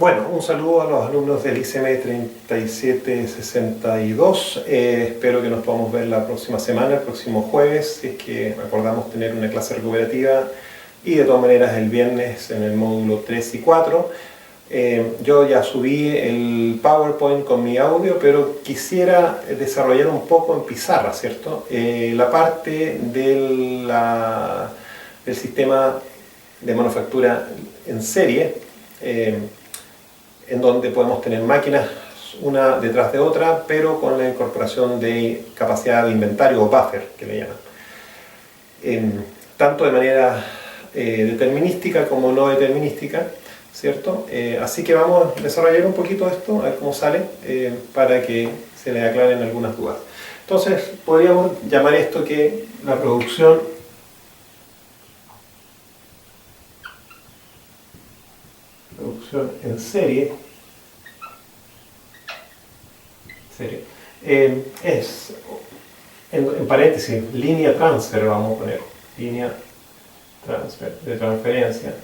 Bueno, un saludo a los alumnos del ICM 3762. Espero que nos podamos ver la próxima semana, el próximo jueves, si es que acordamos tener una clase recuperativa, y de todas maneras el viernes en el módulo 3 y 4. Yo ya subí el PowerPoint con mi audio, pero quisiera desarrollar un poco en pizarra, ¿cierto? La parte del sistema de manufactura en serie, en donde podemos tener máquinas una detrás de otra, pero con la incorporación de capacidad de inventario o buffer, que le llaman. Tanto de manera determinística como no determinística, ¿cierto? Así que vamos a desarrollar un poquito esto, a ver cómo sale, para que se le aclaren algunas dudas. Entonces, podríamos llamar esto que la producción en serie, es, en paréntesis, línea transfer, vamos a poner, línea transfer, de transferencia,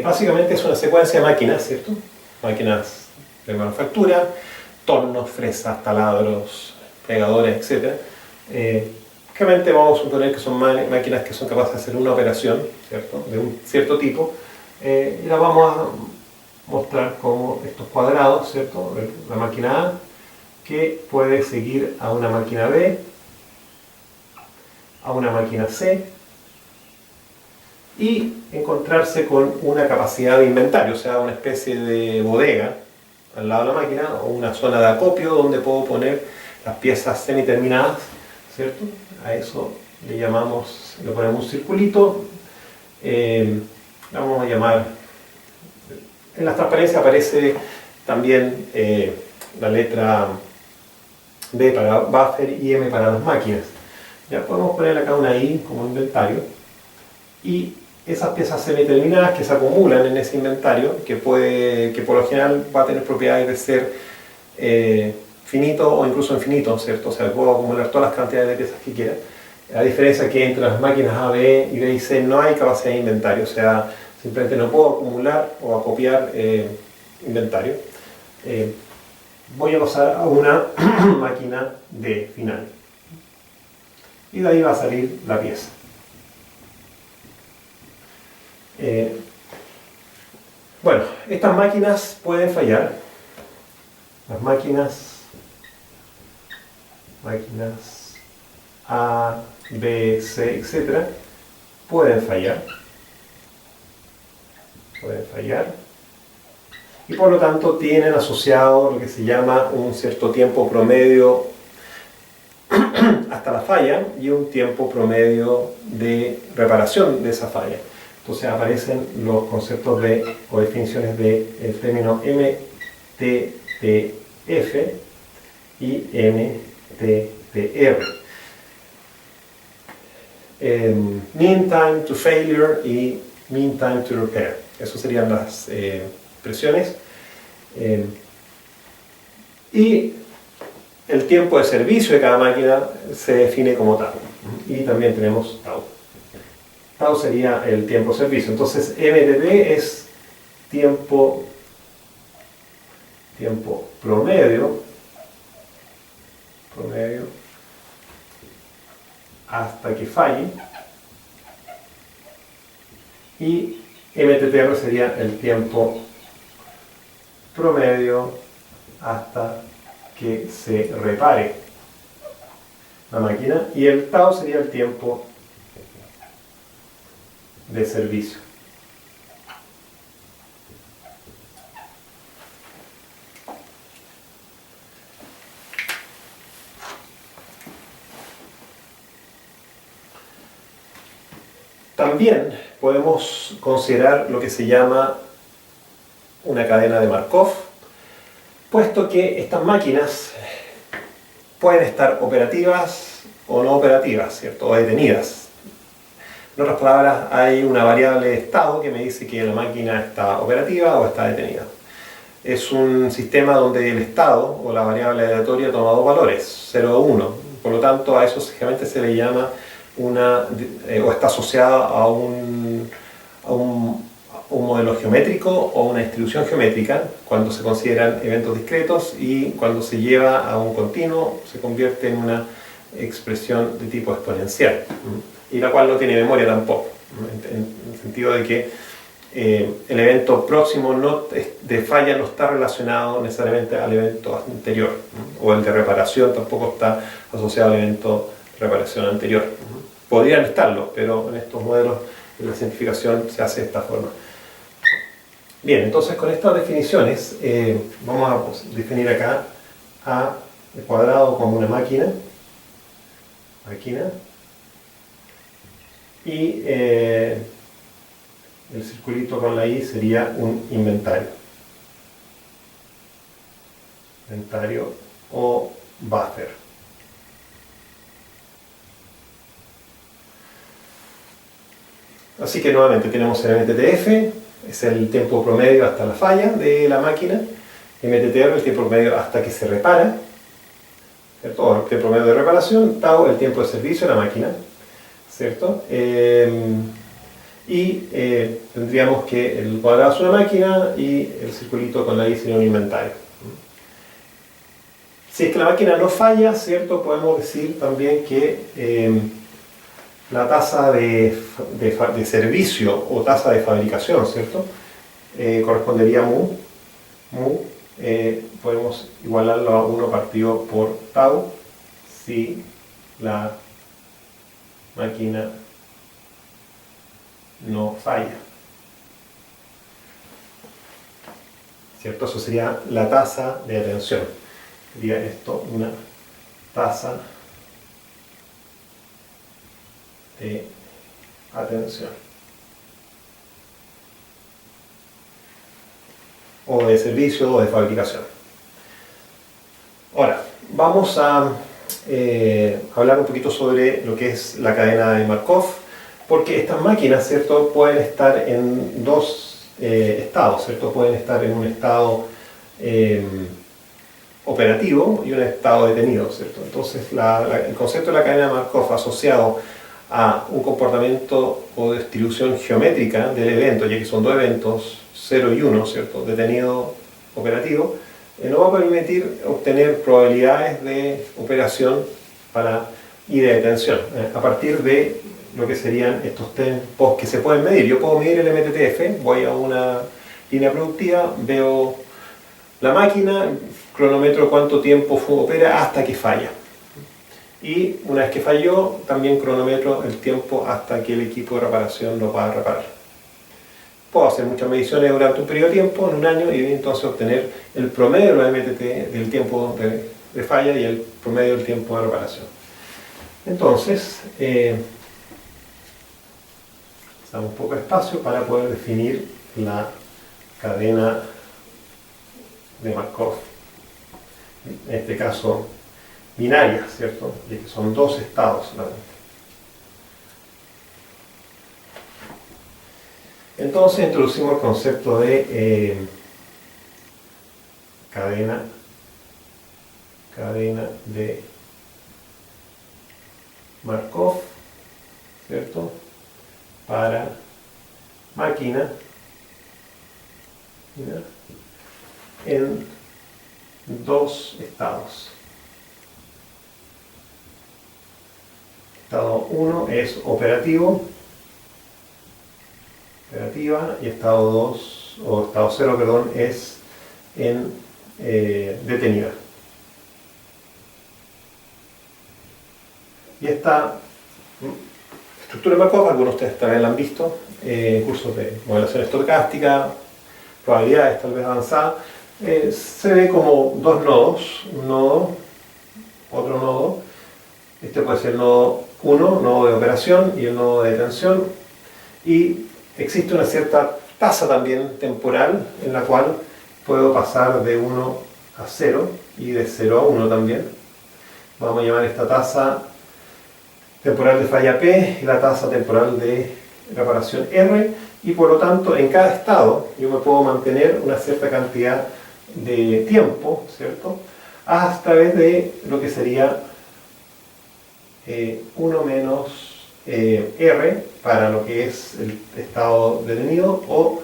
básicamente es una secuencia de máquinas, ¿cierto? Máquinas de manufactura, tornos, fresas, taladros, plegadores, etc. Básicamente vamos a suponer que son máquinas que son capaces de hacer una operación, ¿cierto?, de un cierto tipo, y la vamos a mostrar como estos cuadrados, ¿cierto? La máquina A, que puede seguir a una máquina B, a una máquina C, y encontrarse con una capacidad de inventario, o sea, una especie de bodega al lado de la máquina, o una zona de acopio donde puedo poner las piezas semiterminadas, ¿cierto? A eso le llamamos, le ponemos un circulito, vamos a llamar, en las transparencias aparece también la letra B para buffer y M para las máquinas. Ya podemos poner acá una I como inventario, y esas piezas semiterminadas que se acumulan en ese inventario, que por lo general va a tener propiedades de ser finito o incluso infinito, ¿cierto? O sea, puedo acumular todas las cantidades de piezas que quiera. La diferencia es que entre las máquinas A, B y B y C no hay capacidad de inventario, o sea, simplemente no puedo acumular o acopiar inventario. Voy a pasar a una máquina D final, y de ahí va a salir la pieza. Bueno, estas máquinas pueden fallar. Las máquinas A, B, C, etc. pueden fallar. Y por lo tanto tienen asociado lo que se llama un cierto tiempo promedio hasta la falla y un tiempo promedio de reparación de esa falla. Entonces aparecen los conceptos de, o definiciones del término MTTF y MTTR. Mean time to failure y mean time to repair. Esas serían las expresiones. Y el tiempo de servicio de cada máquina se define como tau. Y también tenemos tau. Tau sería el tiempo de servicio. Entonces MTT es tiempo promedio hasta que falle, y MTTR sería el tiempo promedio hasta que se repare la máquina, y el tau sería el tiempo de servicio. También podemos considerar lo que se llama una cadena de Markov, puesto que estas máquinas pueden estar operativas o no operativas, ¿cierto? O detenidas. En otras palabras, hay una variable de estado que me dice que la máquina está operativa o está detenida. Es un sistema donde el estado o la variable aleatoria toma dos valores, 0 o 1. Por lo tanto, a eso generalmente se le llama o está asociada a un modelo geométrico o una distribución geométrica cuando se consideran eventos discretos, y cuando se lleva a un continuo se convierte en una expresión de tipo exponencial, y la cual no tiene memoria tampoco, en el sentido de que el evento próximo de falla no está relacionado necesariamente al evento anterior, o el de reparación tampoco está asociado al evento de reparación anterior. Podrían estarlo, pero en estos modelos la simplificación se hace de esta forma. Bien, entonces con estas definiciones vamos a definir acá a el cuadrado como una máquina, y el circulito con la I sería un inventario o buffer. Así que nuevamente tenemos el MTTF, es el tiempo promedio hasta la falla de la máquina, MTTR el tiempo promedio hasta que se repara, ¿cierto? O el tiempo promedio de reparación, tau el tiempo de servicio de la máquina, ¿cierto? Tendríamos que el cuadrado es una máquina y el circulito con la I sería un inventario. Si es que la máquina no falla, ¿cierto? Podemos decir también que la tasa de servicio o tasa de fabricación, ¿cierto? Correspondería a mu. Podemos igualarlo a 1 partido por tau si la máquina no falla, ¿cierto? Eso sería la tasa de atención. Sería esto una tasa de atención o de servicio o de fabricación. Ahora, vamos a hablar un poquito sobre lo que es la cadena de Markov, porque estas máquinas, ¿cierto?, pueden estar en dos estados, ¿cierto? Pueden estar en un estado operativo y un estado detenido, ¿cierto? Entonces, el concepto de la cadena de Markov asociado a un comportamiento o distribución geométrica del evento, ya que son dos eventos, 0 y 1, ¿cierto?, detenido, operativo, nos va a permitir obtener probabilidades de operación y de detención, a partir de lo que serían estos tiempos que se pueden medir. Yo puedo medir el MTTF, voy a una línea productiva, veo la máquina, cronometro cuánto tiempo opera hasta que falla. Y una vez que falló, también cronometro el tiempo hasta que el equipo de reparación lo pueda reparar. Puedo hacer muchas mediciones durante un periodo de tiempo, en un año, y entonces obtener el promedio de los MTT del tiempo de falla y el promedio del tiempo de reparación. Entonces, damos un poco de espacio para poder definir la cadena de Markov. En este caso, binaria, ¿cierto? De que son dos estados solamente. Entonces introducimos el concepto de cadena de Markov, ¿cierto?, para máquina en dos estados. Estado 1 es operativa, y estado 2, o estado 0, perdón, es en detenida. Y esta estructura de Markov, algunos de ustedes también la han visto, cursos de modelación estocástica, probabilidades tal vez avanzadas, se ve como dos nodos, un nodo, otro nodo. Este puede ser el nodo 1, nodo de operación, y el nodo de detención, y existe una cierta tasa también temporal en la cual puedo pasar de 1 a 0 y de 0 a 1 también. Vamos a llamar esta tasa temporal de falla P y la tasa temporal de reparación R, y por lo tanto en cada estado yo me puedo mantener una cierta cantidad de tiempo, ¿cierto?, a través de lo que sería 1 menos R para lo que es el estado detenido o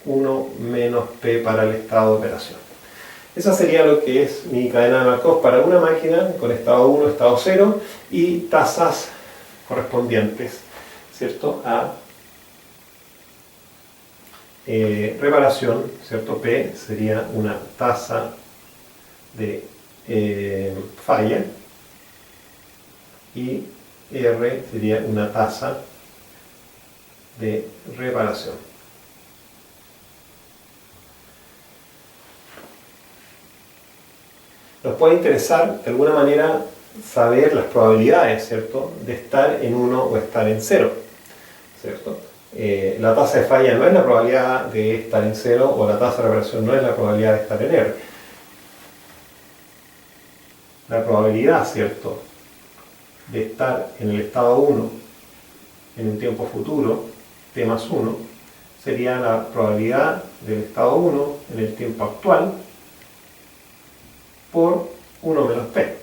1 menos P para el estado de operación. Esa sería lo que es mi cadena de Markov para una máquina con estado 1, estado 0 y tasas correspondientes, ¿cierto? A reparación, ¿cierto? P sería una tasa de falla y R sería una tasa de reparación. Nos puede interesar de alguna manera saber las probabilidades, ¿cierto?, de estar en 1 o estar en 0, ¿cierto? La tasa de falla no es la probabilidad de estar en 0 o la tasa de reparación no es la probabilidad de estar en R. La probabilidad, ¿cierto?, de estar en el estado 1 en un tiempo futuro, t más 1, sería la probabilidad del estado 1 en el tiempo actual por 1 menos p,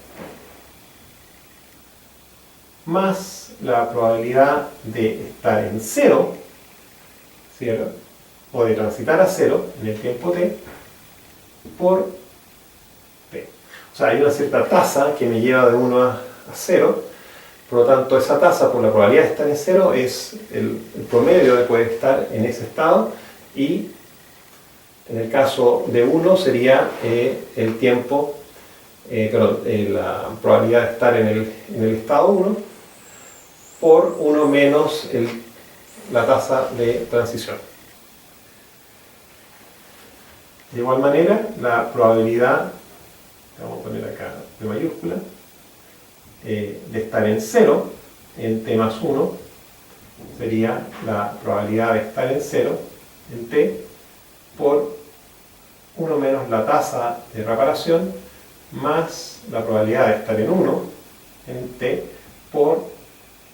más la probabilidad de estar en 0, ¿cierto?, o de transitar a 0 en el tiempo t por p. O sea, hay una cierta tasa que me lleva de 1 a 0, por lo tanto esa tasa por la probabilidad de estar en 0 es el promedio de poder estar en ese estado, y en el caso de 1 sería el tiempo, la probabilidad de estar en el estado 1 por 1 menos la tasa de transición. De igual manera, la probabilidad, vamos a poner acá de mayúscula, de estar en 0 en t más 1 sería la probabilidad de estar en 0 en t por 1 menos la tasa de reparación más la probabilidad de estar en 1 en t por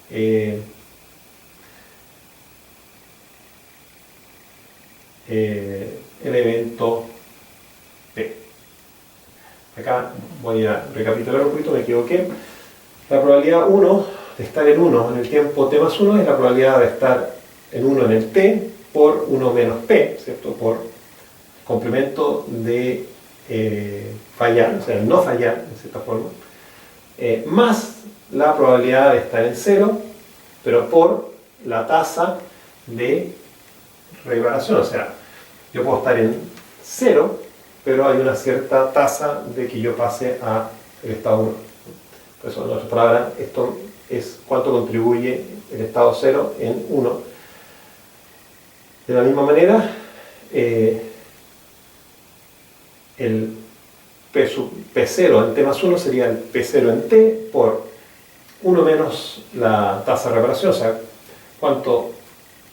el evento p. Acá voy a recapitular un poquito, me equivoqué. La probabilidad 1 de estar en 1 en el tiempo t más 1 es la probabilidad de estar en 1 en el t por 1 menos p, ¿cierto?, por complemento de fallar, o sea, no fallar, en cierta forma, más la probabilidad de estar en 0, pero por la tasa de reparación. O sea, yo puedo estar en 0, pero hay una cierta tasa de que yo pase a el estado 1. Por eso, en otras palabras, esto es cuánto contribuye el estado 0 en 1. De la misma manera, el P0 en t más 1 sería el P0 en t por 1 menos la tasa de reparación, o sea,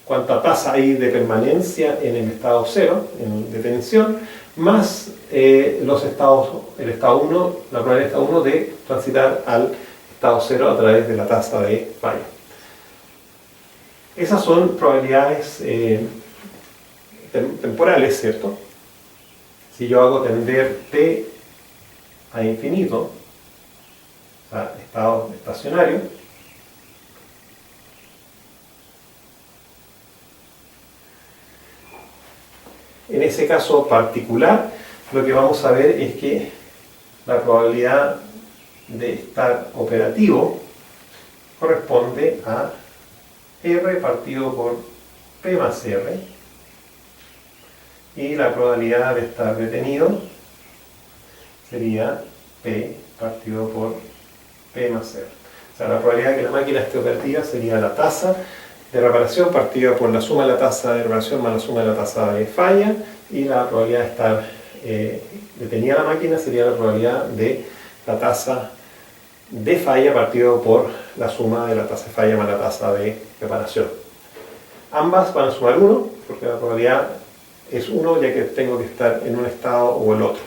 cuánta tasa hay de permanencia en el estado 0, en detención, más el estado 1, la probabilidad del estado 1 de transitar al estado 0 a través de la tasa de falla. Esas son probabilidades temporales, ¿cierto? Si yo hago tender t a infinito, o sea, estado estacionario, en ese caso particular, lo que vamos a ver es que la probabilidad de estar operativo corresponde a R partido por P más R, y la probabilidad de estar detenido sería P partido por P más R. O sea, la probabilidad de que la máquina esté operativa sería la tasa de reparación partida por la suma de la tasa de reparación más la suma de la tasa de falla, y la probabilidad de estar detenida la máquina sería la probabilidad de la tasa de falla partido por la suma de la tasa de falla más la tasa de reparación. Ambas van a sumar 1, porque la probabilidad es 1, ya que tengo que estar en un estado o el otro.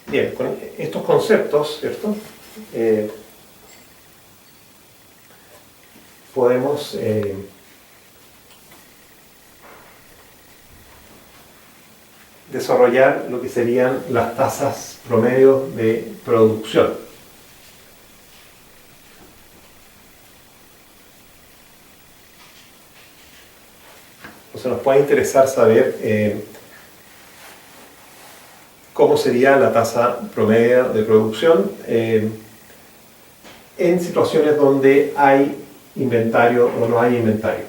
Bien, con estos conceptos, ¿cierto?, podemos desarrollar lo que serían las tasas promedio de producción. Entonces nos puede interesar saber cómo sería la tasa promedio de producción en situaciones donde hay inventario o no hay inventario.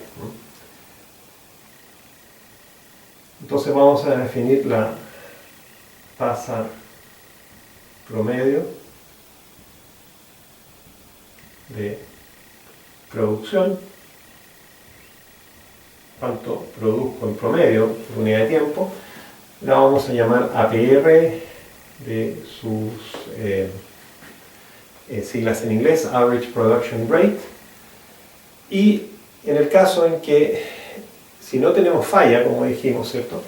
Entonces vamos a definir la tasa promedio de producción, cuánto produzco en promedio por unidad de tiempo. La vamos a llamar APR de sus siglas en inglés, Average Production Rate. Y en el caso en que, si no tenemos falla, como dijimos, ¿cierto?,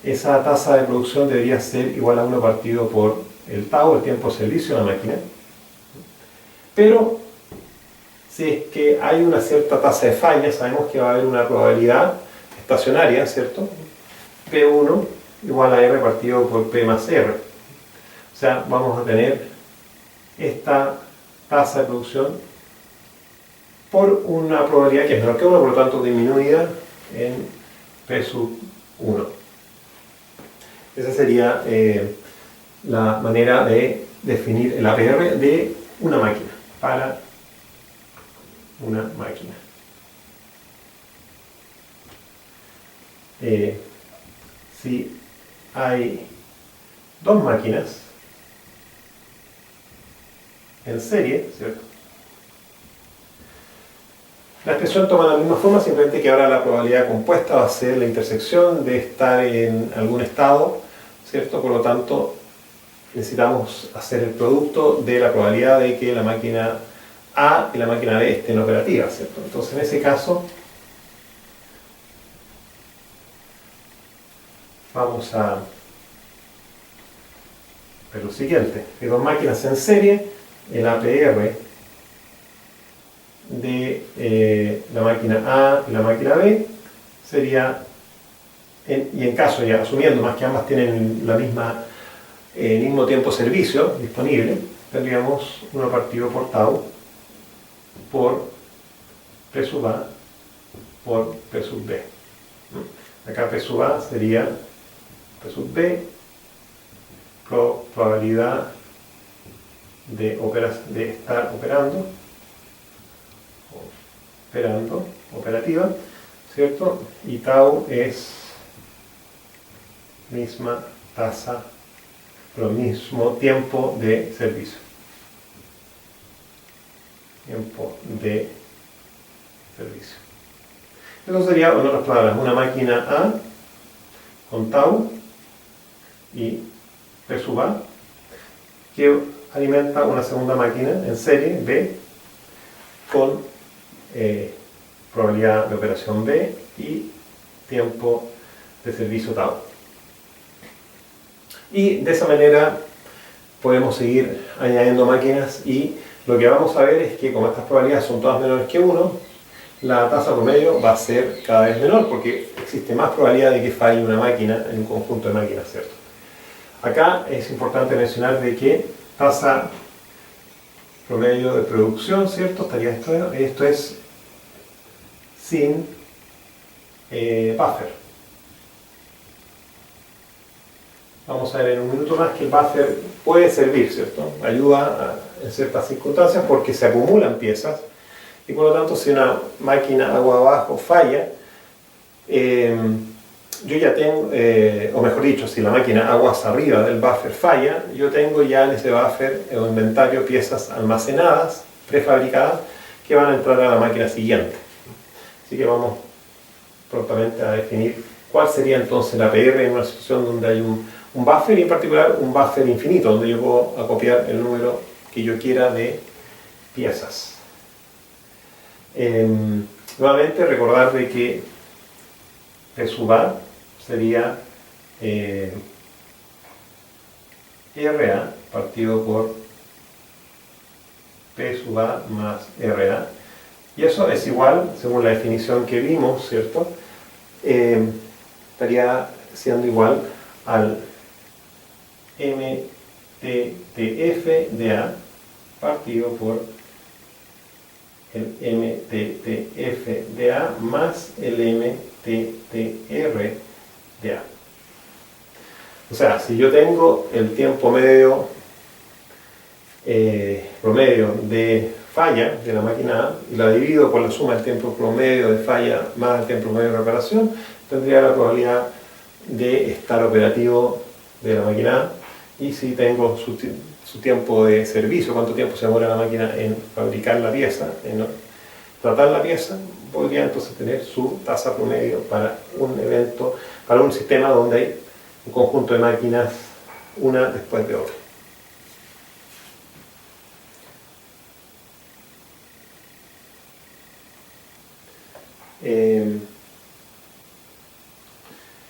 esa tasa de producción debería ser igual a 1 partido por el tau, el tiempo de servicio de la máquina. Pero si es que hay una cierta tasa de falla, sabemos que va a haber una probabilidad estacionaria, ¿cierto?, P1 igual a R partido por P más R. O sea, vamos a tener esta tasa de producción por una probabilidad que es menor que 1, por lo tanto disminuida en P sub 1. Esa sería la manera de definir el APR de una máquina, para una máquina. Si hay dos máquinas en serie, ¿cierto?, la expresión toma la misma forma, simplemente que ahora la probabilidad compuesta va a ser la intersección de estar en algún estado, ¿cierto? Por lo tanto, necesitamos hacer el producto de la probabilidad de que la máquina A y la máquina B estén operativas, ¿cierto? Entonces, en ese caso, vamos a ver lo siguiente: hay dos máquinas en serie, el APR de la máquina A y la máquina B sería, y en caso, ya asumiendo más que ambas tienen la misma, el mismo tiempo de servicio disponible, tendríamos 1 partido por tau por P sub A por P sub B. Acá P sub A sería P sub B, probabilidad de estar operativa, ¿cierto? Y tau es misma tasa, pero mismo tiempo de servicio. Tiempo de servicio. Eso sería, en otras palabras, una máquina A con tau y P sub A que alimenta una segunda máquina en serie B con probabilidad de operación B y tiempo de servicio tau. Y de esa manera podemos seguir añadiendo máquinas, y lo que vamos a ver es que como estas probabilidades son todas menores que 1, la tasa promedio va a ser cada vez menor, porque existe más probabilidad de que falle una máquina en un conjunto de máquinas, ¿cierto? Acá es importante mencionar de que tasa promedio de producción, ¿cierto? Estaría esto es sin buffer. Vamos a ver en un minuto más que el buffer puede servir, ¿cierto? Ayuda en ciertas circunstancias porque se acumulan piezas, y por lo tanto si una máquina agua abajo falla, yo ya tengo, o mejor dicho, si la máquina aguas arriba del buffer falla, yo tengo ya en ese buffer o inventario piezas almacenadas, prefabricadas, que van a entrar a la máquina siguiente. Así que vamos prontamente a definir cuál sería entonces la APR en una situación donde hay un buffer, y en particular un buffer infinito, donde yo puedo acopiar el número que yo quiera de piezas. Nuevamente recordar de que P sub A sería RA partido por P sub A más RA, y eso es igual, según la definición que vimos, ¿cierto? Estaría siendo igual al MTTF de A partido por el MTTF de A más el MTTR de A. O sea, si yo tengo el tiempo medio promedio de falla de la máquina A y la divido por la suma del tiempo promedio de falla más el tiempo promedio de reparación, tendría la probabilidad de estar operativo de la máquina A. Y si tengo su tiempo de servicio, cuánto tiempo se demora la máquina en fabricar la pieza, en tratar la pieza, podría entonces tener su tasa promedio para un evento, para un sistema donde hay un conjunto de máquinas una después de otra.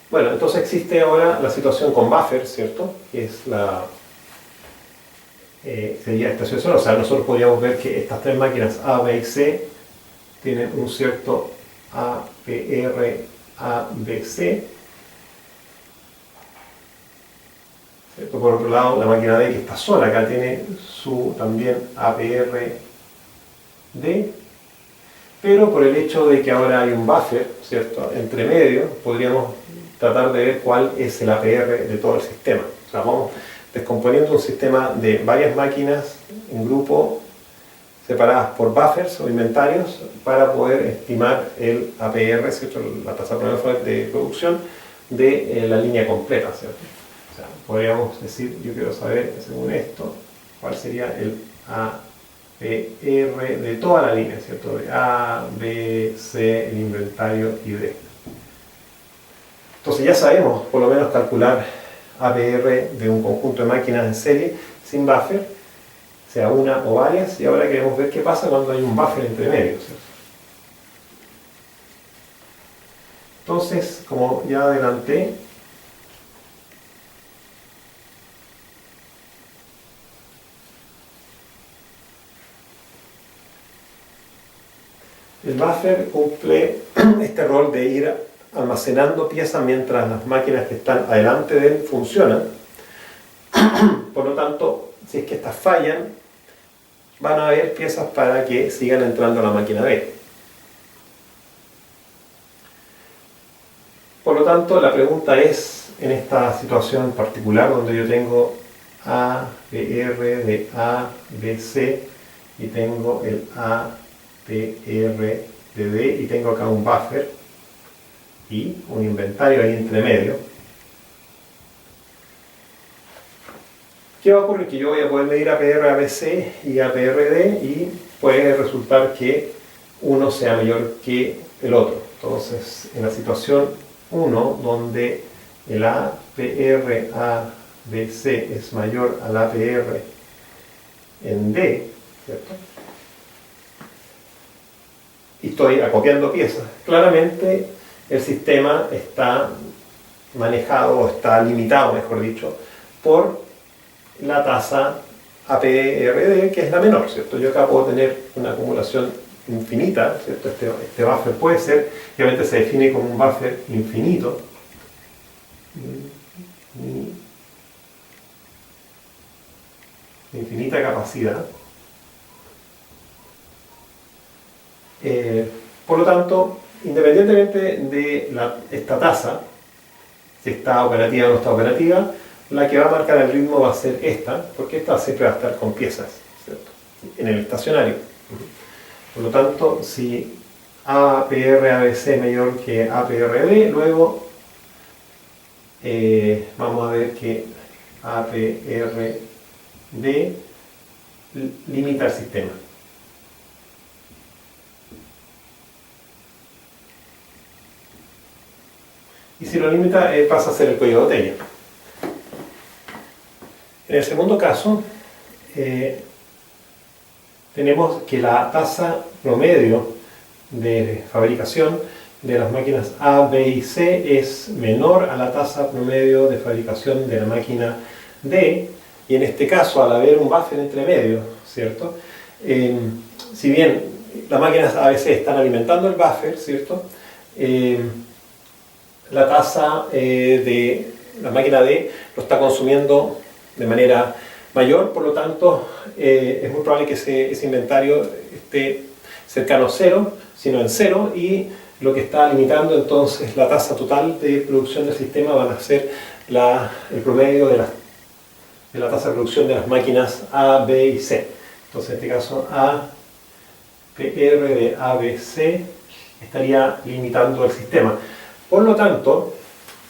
Bueno, entonces existe ahora la situación con buffer, ¿cierto? Que es sería esta situación, o sea, nosotros podríamos ver que estas tres máquinas A, B y C tienen un cierto APR, ABC, ¿cierto? Por otro lado, la máquina D, que está sola acá, tiene su también APR, D, pero por el hecho de que ahora hay un buffer, ¿cierto?, entre medio, podríamos tratar de ver cuál es el APR de todo el sistema. O sea, vamos descomponiendo un sistema de varias máquinas en grupo separadas por buffers o inventarios para poder estimar el APR, ¿cierto?, la tasa promedio de producción de la línea completa, ¿cierto? O sea, podríamos decir, yo quiero saber, según esto, cuál sería el APR de toda la línea, ¿cierto? De A, B, C, el inventario y D. Entonces ya sabemos, por lo menos, calcular APR de un conjunto de máquinas en serie sin buffer, sea una o varias, y ahora queremos ver qué pasa cuando hay un buffer entre medio, ¿cierto? Entonces, como ya adelanté, el buffer cumple este rol de ir almacenando piezas mientras las máquinas que están adelante de él funcionan. Por lo tanto, si es que estas fallan, van a haber piezas para que sigan entrando a la máquina B. Por lo tanto, la pregunta es, en esta situación particular donde yo tengo APR de A, B, C y tengo el APR de D y tengo acá un buffer y un inventario ahí entre medio, ¿qué va a ocurrir? Que yo voy a poder medir APR, ABC y APRD y puede resultar que uno sea mayor que el otro. Entonces, en la situación 1, donde el APR ABC es mayor al APR en D, ¿cierto?, y estoy acopiando piezas, claramente el sistema está manejado o está limitado, mejor dicho, por la tasa APRD, que es la menor, ¿cierto? Yo acá puedo tener una acumulación infinita, ¿cierto? Este buffer puede ser, obviamente se define como un buffer infinito, infinita capacidad. Por lo tanto, independientemente de esta tasa, si está operativa o no está operativa, la que va a marcar el ritmo va a ser esta, porque esta siempre va a estar con piezas, ¿cierto?, en el estacionario. Por lo tanto, si APR-ABC es mayor que APRD, luego vamos a ver que APRD limita el sistema. Y si lo limita, pasa a ser el cuello de botella. En el segundo caso, tenemos que la tasa promedio de fabricación de las máquinas A, B y C es menor a la tasa promedio de fabricación de la máquina D, y en este caso, al haber un buffer entre medio, ¿cierto?, si bien las máquinas A, B, C están alimentando el buffer, ¿cierto?, la tasa de la máquina D lo está consumiendo de manera mayor, por lo tanto es muy probable que ese inventario esté cercano a cero, sino en cero, y lo que está limitando entonces la tasa total de producción del sistema van a ser el promedio de la tasa de producción de las máquinas A, B y C. Entonces en este caso A, PR de A, B, C estaría limitando el sistema. Por lo tanto,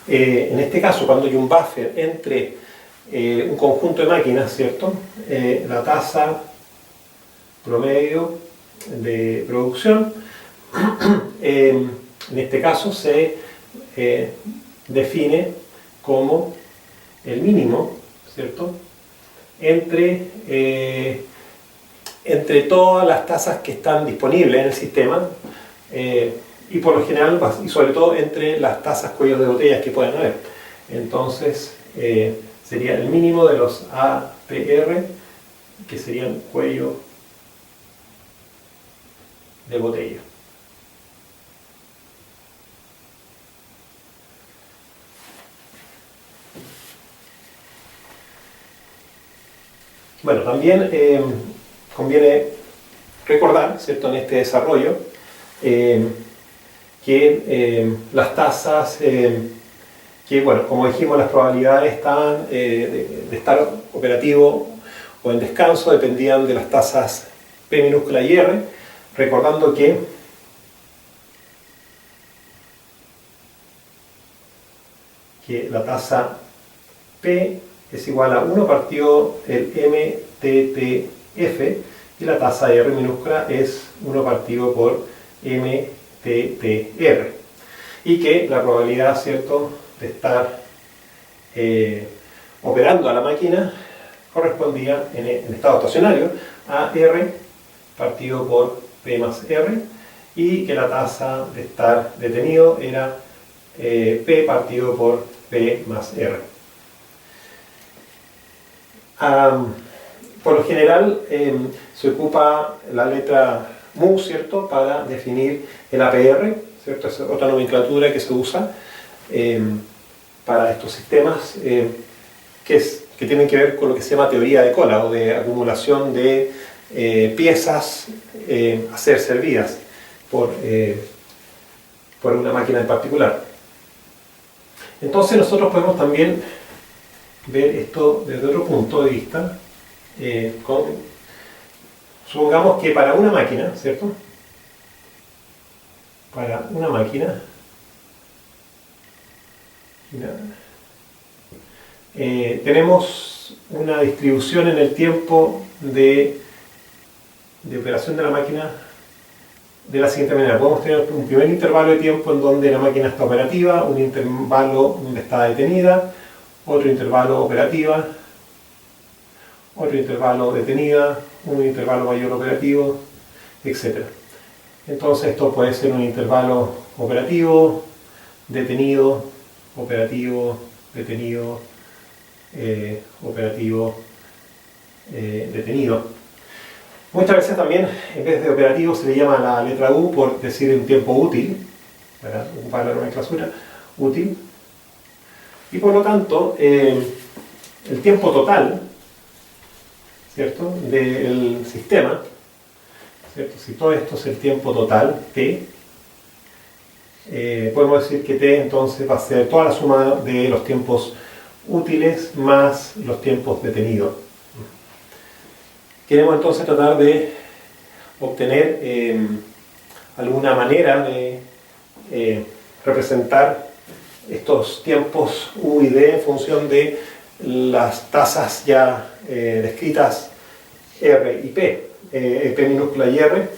en este caso, cuando hay un buffer entre un conjunto de máquinas, ¿cierto? La tasa promedio de producción, en este caso se define como el mínimo, ¿cierto? Entre todas las tasas que están disponibles en el sistema, y por lo general, y sobre todo entre las tasas cuellos de botellas que pueden haber. Entonces sería el mínimo de los APR, que serían cuello de botella. Bueno, también conviene recordar, ¿cierto?, en este desarrollo, que las tasas, que bueno, como dijimos, las probabilidades estaban de estar operativo o en descanso dependían de las tasas P minúscula y R, recordando que la tasa P es igual a 1 partido el MTTF y la tasa R minúscula es 1 partido por MTTR, y que la probabilidad, ¿cierto?, de estar operando a la máquina correspondía en estado estacionario a R partido por P más R, y que la tasa de estar detenido era P partido por P más R. Por lo general se ocupa la letra mu, ¿cierto?, para definir el APR, ¿cierto? Es otra nomenclatura que se usa para estos sistemas que tienen que ver con lo que se llama teoría de cola o de acumulación de piezas a ser servidas por una máquina en particular. Entonces nosotros podemos también ver esto desde otro punto de vista. Supongamos que para una máquina, ¿cierto? Para una máquina, tenemos una distribución en el tiempo de operación de la máquina de la siguiente manera. Podemos tener un primer intervalo de tiempo en donde la máquina está operativa, un intervalo donde está detenida, otro intervalo operativa, otro intervalo detenida, un intervalo mayor operativo, etc. Entonces esto puede ser un intervalo operativo, detenido, operativo, detenido, operativo, detenido. Muchas veces también, en vez de operativo, se le llama la letra U por decir un tiempo útil, para ocupar la nomenclatura, útil. Y por lo tanto, el tiempo total, ¿cierto?, del sistema, ¿cierto? Si todo esto es el tiempo total, T, podemos decir que T entonces va a ser toda la suma de los tiempos útiles más los tiempos detenidos. Queremos entonces tratar de obtener alguna manera de representar estos tiempos U y D en función de las tasas ya descritas R y P, P minúscula y R.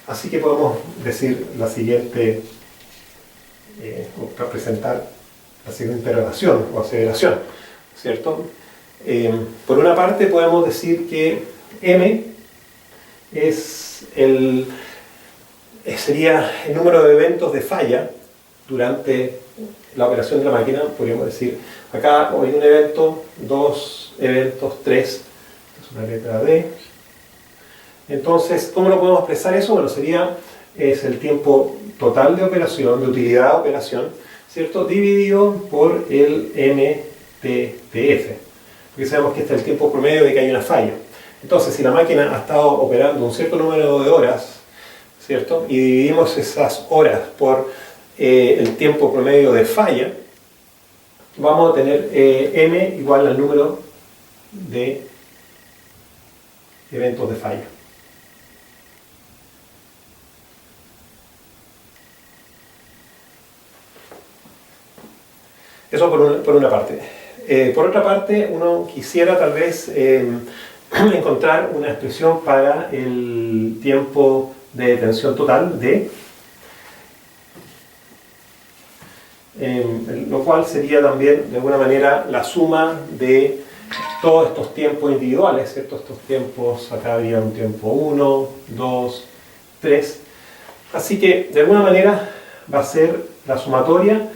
Así que podemos decir la siguiente, representar la siguiente relación o aseveración, ¿cierto? Por una parte podemos decir que M sería el número de eventos de falla durante la operación de la máquina. Podríamos decir, acá hay un evento, dos eventos, tres, es una letra D. Entonces, ¿cómo lo podemos expresar eso? Bueno, es el tiempo total de operación, de utilidad de operación, ¿cierto?, dividido por el MTTF. Porque sabemos que este es el tiempo promedio de que hay una falla. Entonces, si la máquina ha estado operando un cierto número de horas, ¿cierto? Y dividimos esas horas por el tiempo promedio de falla, vamos a tener m igual al número de eventos de falla. Eso por una parte. Por otra parte, uno quisiera tal vez encontrar una expresión para el tiempo de detención total D, lo cual sería también de alguna manera la suma de todos estos tiempos individuales, ¿cierto? Estos tiempos, acá habría un tiempo 1, 2, 3. Así que de alguna manera va a ser la sumatoria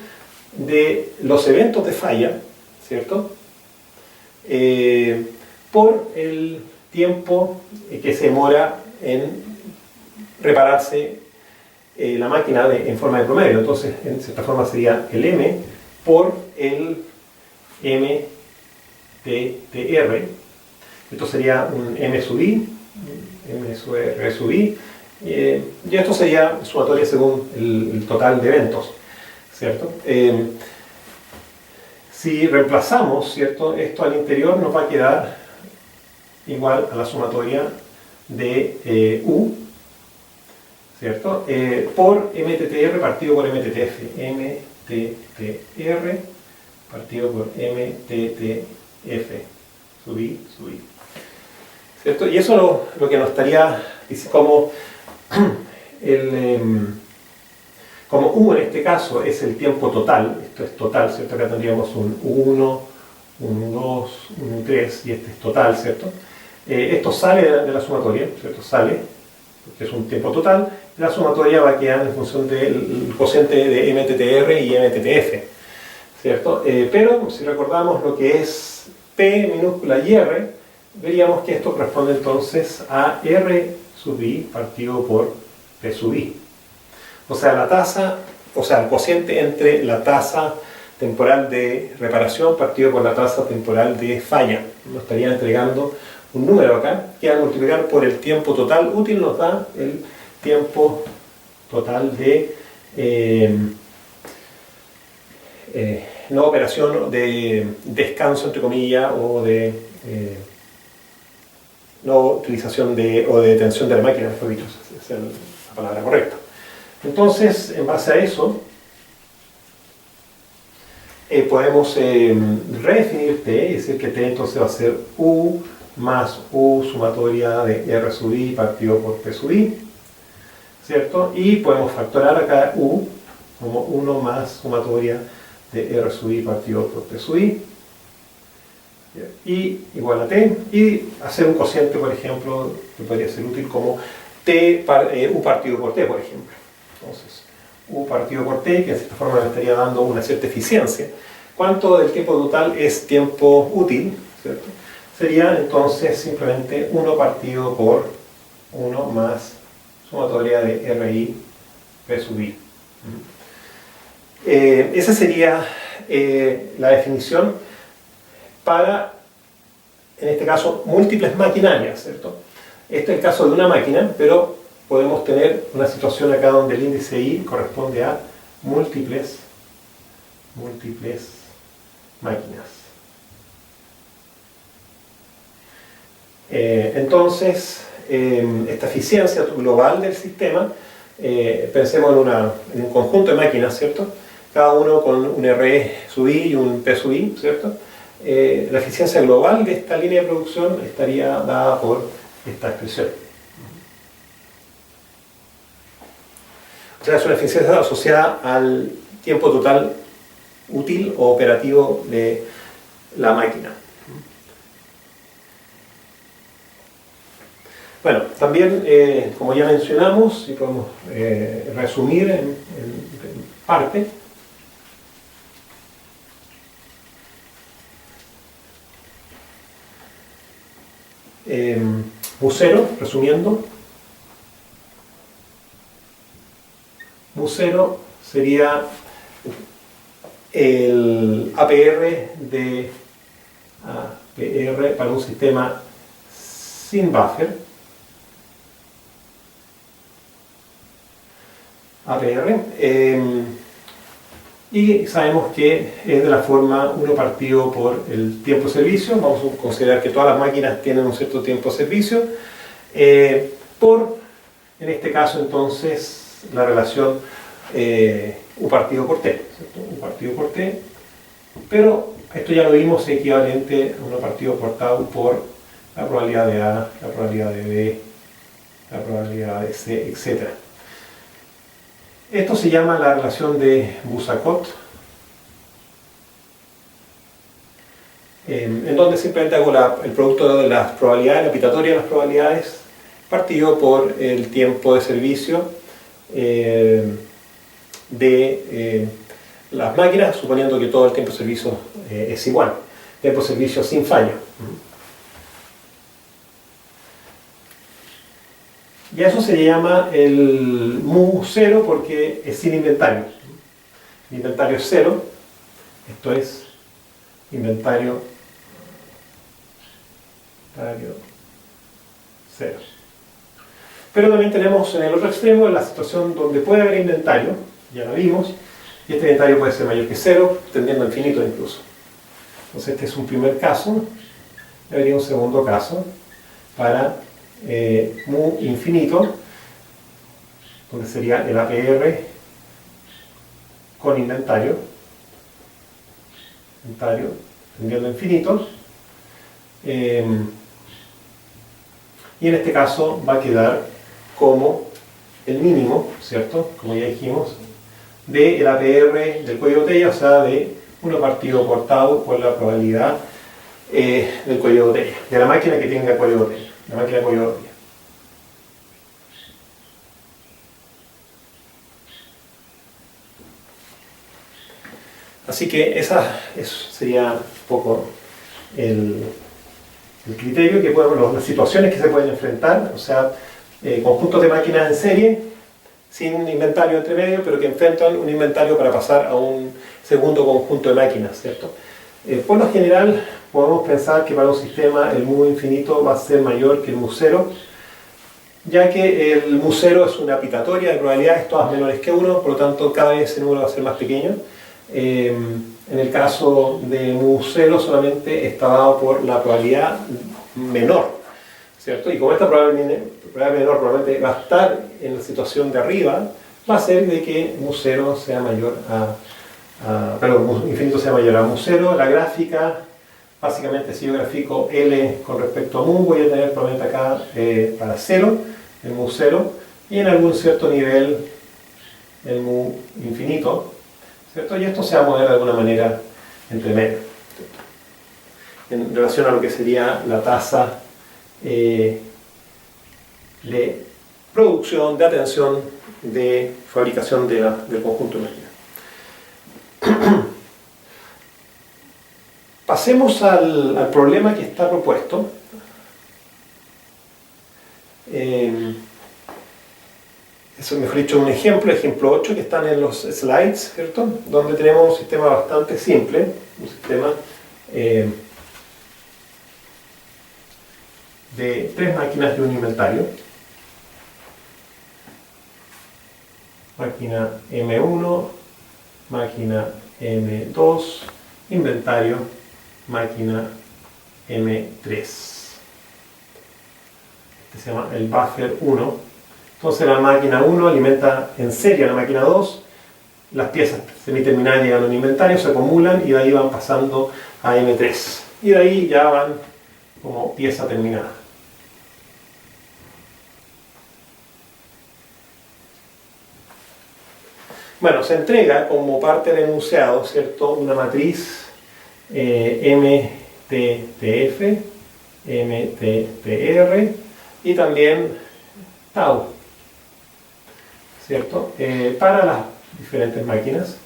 de los eventos de falla, ¿cierto? Por el tiempo que se demora en repararse la máquina en forma de promedio. Entonces, en cierta forma sería el m por el mTTR. Esto sería un m sub i, m sub r sub i, y esto sería sumatoria según el total de eventos, ¿cierto? Si reemplazamos, ¿cierto?, esto al interior, nos va a quedar igual a la sumatoria de U, ¿cierto? Por mTTR partido por mTTF. mTTR partido por mTTF. Sub I, sub I. ¿Cierto? Y eso lo que nos estaría como como U en este caso es el tiempo total, esto es total, ¿cierto? Acá tendríamos un 1, un 2, un 3 y este es total, ¿cierto? Esto sale de la sumatoria, ¿cierto? Sale, porque es un tiempo total, y la sumatoria va a quedar en función del cociente de mTTR y mTTF, ¿cierto? Pero si recordamos lo que es P minúscula y R, veríamos que esto corresponde entonces a R sub I partido por P sub I. O sea, la tasa, o sea, el cociente entre la tasa temporal de reparación partido por la tasa temporal de falla. Nos estaría entregando un número acá, que al multiplicar por el tiempo total útil nos da el tiempo total de no operación, de descanso entre comillas, o de no utilización o de detención de la máquina, mejor dicho, esa es la palabra correcta. Entonces, en base a eso, podemos redefinir T, es decir, que T entonces va a ser U más U sumatoria de R sub I partido por P sub I, ¿cierto? Y podemos factorar acá U como 1 más sumatoria de R sub I partido por P sub I, y igual a T, y hacer un cociente, por ejemplo, que podría ser útil como U partido por T, por ejemplo. Entonces, U partido por T, que de cierta forma me estaría dando una cierta eficiencia. ¿Cuánto del tiempo total es tiempo útil? ¿Cierto? Sería entonces simplemente 1 partido por 1 más sumatoria de RI P sub I. Esa sería la definición para, en este caso, múltiples maquinarias, ¿cierto? Este es el caso de una máquina, pero podemos tener una situación acá donde el índice I corresponde a múltiples máquinas. Entonces, esta eficiencia global del sistema, pensemos en un conjunto de máquinas, ¿cierto? Cada uno con un R sub I y un P sub I, ¿cierto? La eficiencia global de esta línea de producción estaría dada por esta expresión. O sea, es una eficiencia asociada al tiempo total útil o operativo de la máquina. Bueno, también, como ya mencionamos, y podemos resumir en parte, U0, resumiendo, U0 sería el APR para un sistema sin buffer, APR, y sabemos que es de la forma 1 partido por el tiempo de servicio. Vamos a considerar que todas las máquinas tienen un cierto tiempo de servicio, por, en este caso entonces, la relación U partido por T, ¿cierto? U partido por T, pero esto ya lo vimos equivalente a 1 partido por tau por la probabilidad de A, la probabilidad de B, la probabilidad de C, etc. Esto se llama la relación de Boussacot, en donde simplemente hago el producto de las probabilidades, la pitatoria de las probabilidades, partido por el tiempo de servicio de las máquinas, suponiendo que todo el tiempo de servicio es igual, tiempo de servicio sin fallo. Y a eso se le llama el mu 0 porque es sin inventario. El inventario es 0, esto es inventario 0. Pero también tenemos en el otro extremo la situación donde puede haber inventario, ya lo vimos, y este inventario puede ser mayor que 0, tendiendo a infinito incluso. Entonces este es un primer caso, y habría un segundo caso para mu infinito, donde sería el APR con inventario tendiendo a infinito, y en este caso va a quedar como el mínimo, ¿cierto? Como ya dijimos, del APR del cuello de botella, o sea, de 1 partido por tau por la probabilidad del cuello de botella, de la máquina que tenga cuello de botella, la máquina de cuello de botella. Así que eso sería un poco el criterio que las situaciones que se pueden enfrentar, o sea, conjuntos de máquinas en serie, sin inventario entre medio, pero que enfrentan un inventario para pasar a un segundo conjunto de máquinas, ¿cierto? Por lo general, podemos pensar que para un sistema el mu infinito va a ser mayor que el mu 0, ya que el mu 0 es una pitatoria de probabilidades todas menores que 1, por lo tanto cada vez ese número va a ser más pequeño. En el caso de mu 0 solamente está dado por la probabilidad menor, ¿cierto? Y como esta probabilidad menor probablemente va a estar en la situación de arriba, va a ser de que mu 0 sea mayor perdón, mu infinito sea mayor a mu 0. La gráfica, básicamente si yo grafico L con respecto a mu, voy a tener probablemente acá para 0, el mu 0, y en algún cierto nivel el mu infinito, ¿cierto? Y esto se va a mover de alguna manera entre medio, ¿cierto? En relación a lo que sería la tasa de producción, de atención, de fabricación del conjunto de máquinas. Pasemos al problema que está propuesto. Eso, mejor dicho, un ejemplo 8 que están en los slides, ¿cierto? Donde tenemos un sistema bastante simple, un sistema de 3 máquinas y un inventario. Máquina M1, máquina M2, inventario, máquina M3. Este se llama el buffer 1. Entonces la máquina 1 alimenta en serie a la máquina 2, las piezas semiterminales llegan a un inventario, se acumulan y de ahí van pasando a M3. Y de ahí ya van como pieza terminada. Bueno, se entrega como parte del enunciado, ¿cierto? Una matriz MTTF, MTTR y también tau, ¿cierto? Para las diferentes máquinas.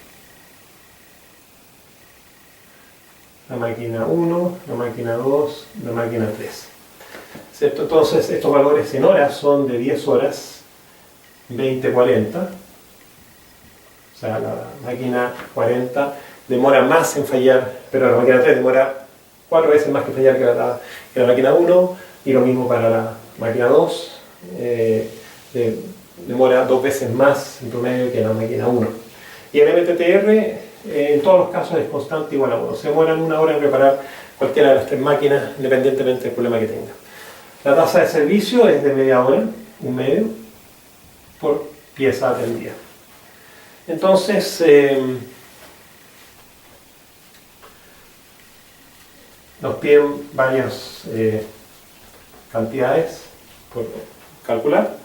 La máquina 1, la máquina 2, la máquina 3. ¿Cierto? Entonces estos valores en horas son de 10 horas, 20, 40. O sea, la máquina 40 demora más en fallar, pero la máquina 3 demora 4 veces más que fallar que la máquina 1. y lo mismo para la máquina 2, demora 2 veces más en promedio que la máquina 1. Y el MTTR en todos los casos es constante igual a 1. Se demoran 1 hora en reparar cualquiera de las 3 máquinas, independientemente del problema que tenga. La tasa de servicio es de media hora, un medio, por pieza atendida. Entonces, nos piden varias cantidades por calcular.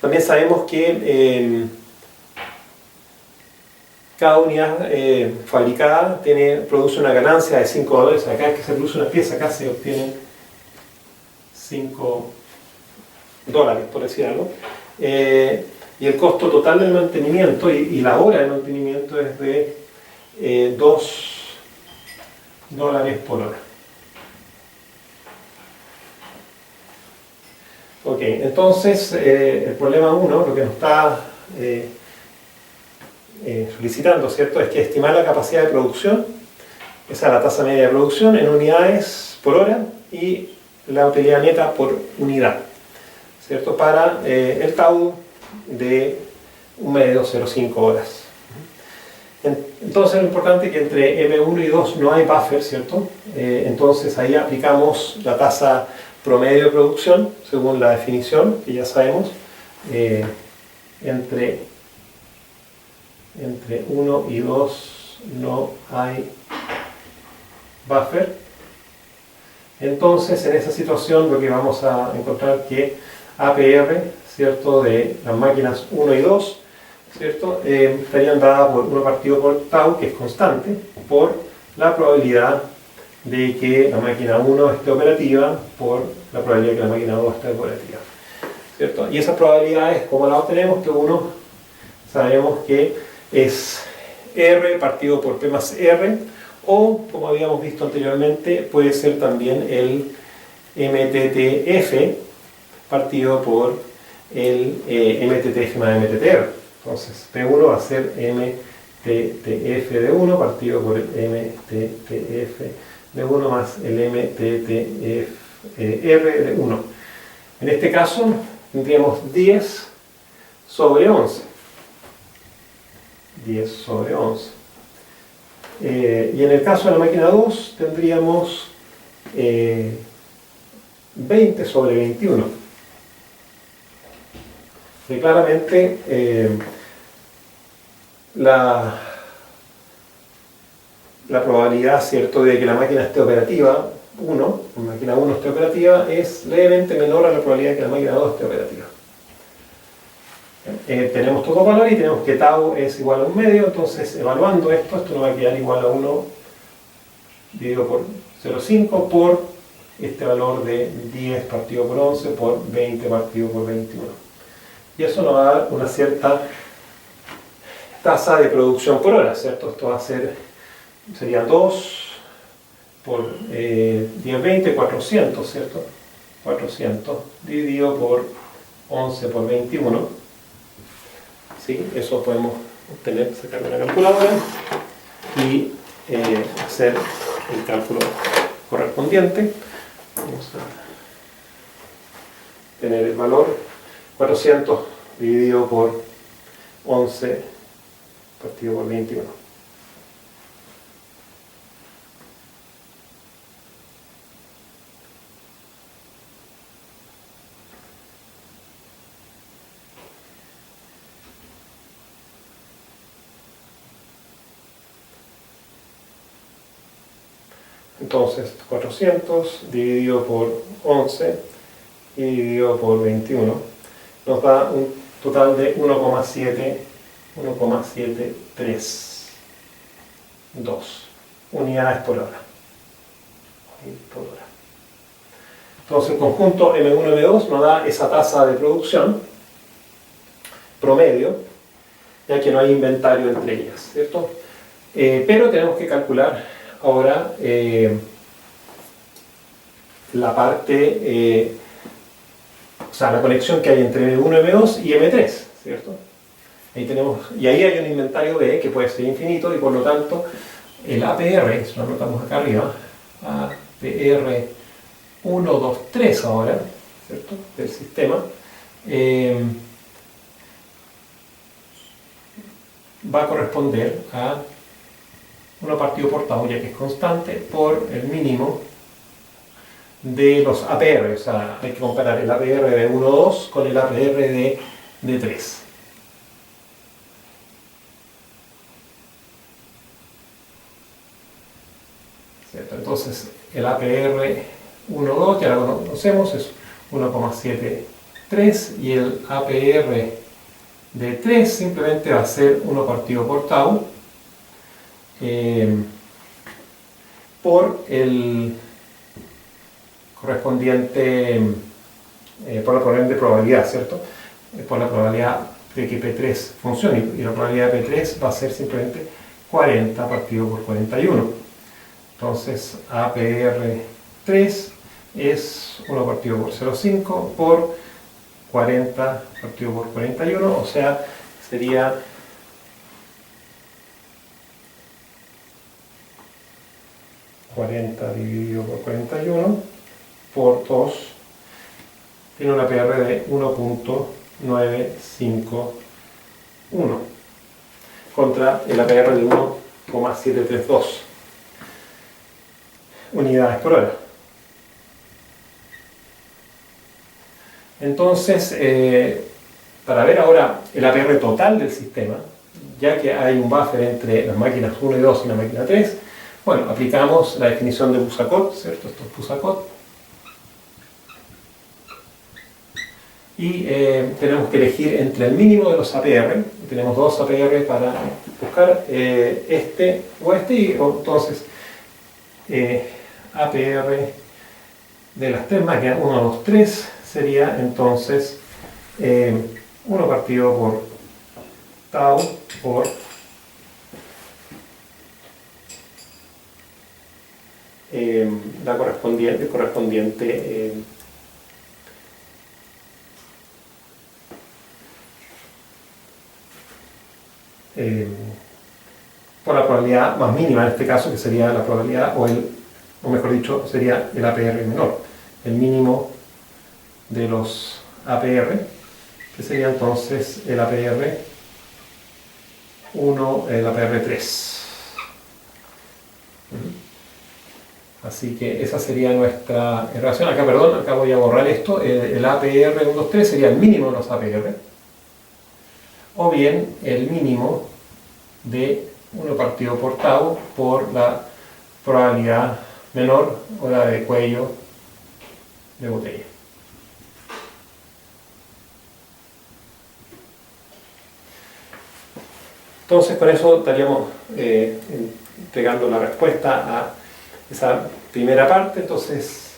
También sabemos que cada unidad fabricada produce una ganancia de $5. Cada vez que se produce una pieza, acá se obtienen $5, por decir algo. Y el costo total del mantenimiento y la hora de mantenimiento es de $2 por hora. Ok, entonces el problema 1, lo que nos está solicitando, ¿cierto?, es que estimar la capacidad de producción, esa es la tasa media de producción en unidades por hora y la utilidad neta por unidad, ¿cierto?, para el TAU de un medio 0,5 horas. Entonces lo importante es que entre M1 y 2 no hay buffer, ¿cierto? Entonces ahí aplicamos la tasa promedio de producción según la definición que ya sabemos, entre 1 y 2 no hay buffer. Entonces en esa situación lo que vamos a encontrar que APR, ¿cierto?, de las máquinas 1 y 2, ¿cierto?, estarían dadas por 1 partido por tau, que es constante, por la probabilidad de que la máquina 1 esté operativa por la probabilidad de que la máquina 2 esté operativa, ¿cierto? Y esas probabilidades, ¿cómo las obtenemos? Que 1 sabemos que es R partido por P más R, o, como habíamos visto anteriormente, puede ser también el MTTF partido por el MTTF más MTTR. Entonces, P1 va a ser MTTF de 1 partido por el MTTF de 1 más el MTTF R de 1. En este caso, tendríamos 10 sobre 11. 10 sobre 11. Y en el caso de la máquina 2, tendríamos 20 sobre 21. Y claramente la probabilidad, ¿cierto?, de que la máquina esté operativa, la máquina 1 esté operativa, es levemente menor a la probabilidad de que la máquina 2 esté operativa. Tenemos todos los valores y tenemos que tau es igual a un medio, entonces evaluando esto nos va a quedar igual a 1 dividido por 0,5 por este valor de 10 partido por 11 por 20 partido por 21. Y eso nos va a dar una cierta tasa de producción por hora, ¿cierto? Esto sería 2 por 10, 20, 400, ¿cierto? 400 dividido por 11 por 21. ¿Sí? Eso podemos obtener, sacar una calculadora y hacer el cálculo correspondiente. Vamos a tener el valor 400 dividido por 11 partido por 21. Entonces 400 dividido por 11 y dividido por 21 nos da un total de 1,732 unidades por hora. Entonces el conjunto M1 y M2 nos da esa tasa de producción promedio, ya que no hay inventario entre ellas, ¿cierto? Pero tenemos que calcular ahora la parte, o sea, la conexión que hay entre M1, M2 y M3, ¿cierto? Y ahí hay un inventario B que puede ser infinito y por lo tanto el APR, si lo anotamos acá arriba, PR123 ahora, ¿cierto?, del sistema, va a corresponder a 1 partido por tau, ya que es constante, por el mínimo de los APR. O sea, hay que comparar el APR de 1,2 con el APR de 3. ¿Cierto? Entonces, el APR 1,2 ya lo conocemos, es 1,73, y el APR de 3 simplemente va a ser 1 partido por tau por el correspondiente, por la correspondiente probabilidad, ¿cierto? Por la probabilidad de que P3 funcione, y la probabilidad de P3 va a ser simplemente 40 partido por 41. Entonces APR3 es 1 partido por 0,5 por 40 partido por 41, o sea, sería 40 dividido por 41 por 2, tiene una APR de 1,951 contra el APR de 1,732 unidades por hora. Entonces, para ver ahora el APR total del sistema, ya que hay un buffer entre las máquinas 1 y 2 y la máquina 3, bueno, aplicamos la definición de Boussac-Cott, ¿cierto? Esto es Boussac-Cott. Y tenemos que elegir entre el mínimo de los APR. Tenemos 2 APR para buscar, este o este, y entonces APR de las 3 máquinas, 1, 2, 3, sería entonces 1 partido por tau por la correspondiente por la probabilidad más mínima en este caso, que sería la probabilidad, o mejor dicho, sería el APR menor, el mínimo de los APR, que sería entonces el APR 1, el APR 3. Así que esa sería nuestra relación. Acá, perdón, acá voy a borrar esto. El APR 1, 2, 3 sería el mínimo de los APR, o bien el mínimo de 1 partido por tau por la probabilidad menor, o la de cuello de botella. Entonces, con eso estaríamos entregando la respuesta a esa primera parte. Entonces,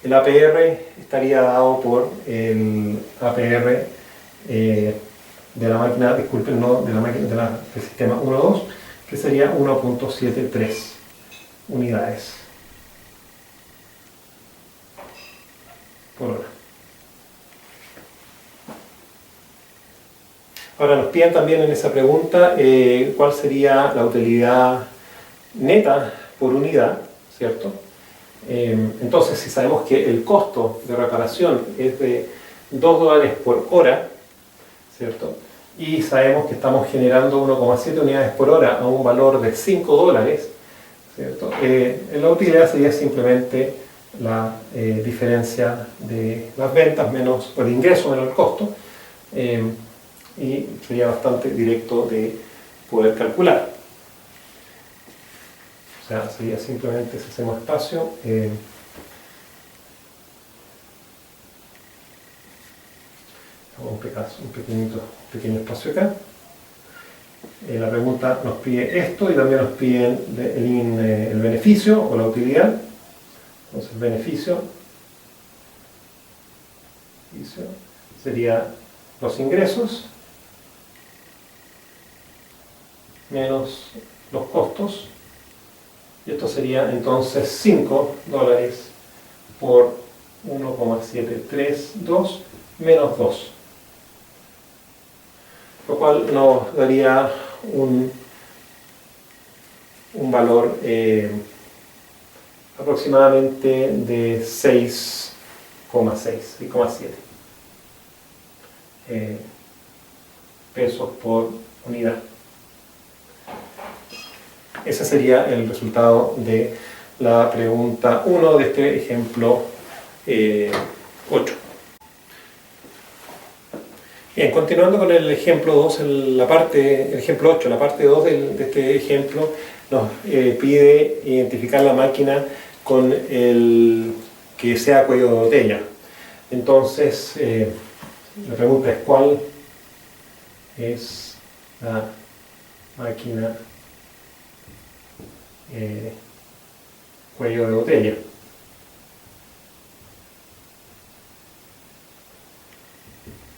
el APR estaría dado por el APR de la máquina, disculpen, no de la máquina del sistema 1-2, que sería 1,73 unidades por hora. Ahora nos piden también en esa pregunta cuál sería la utilidad neta por unidad, ¿cierto? Entonces, si sabemos que el costo de reparación es de $2 por hora, ¿cierto? Y sabemos que estamos generando 1,7 unidades por hora a un valor de $5, ¿cierto? La utilidad sería simplemente la diferencia de las ventas menos el ingreso menos el costo, y sería bastante directo de poder calcular. O sea, sería simplemente, si hacemos espacio, un pequeño espacio acá. La pregunta nos pide esto, y también nos piden el beneficio o la utilidad. Entonces, el beneficio sería los ingresos menos los costos, y esto sería entonces $5 por 1,732 menos 2, lo cual nos daría un valor aproximadamente de 6,7 pesos por unidad. Ese sería el resultado de la pregunta 1 de este ejemplo 8. Bien, continuando con el ejemplo 2, el ejemplo 8, la parte 2 de este ejemplo nos pide identificar la máquina con el que sea cuello de botella. Entonces, la pregunta es: ¿cuál es la máquina cuello de botella?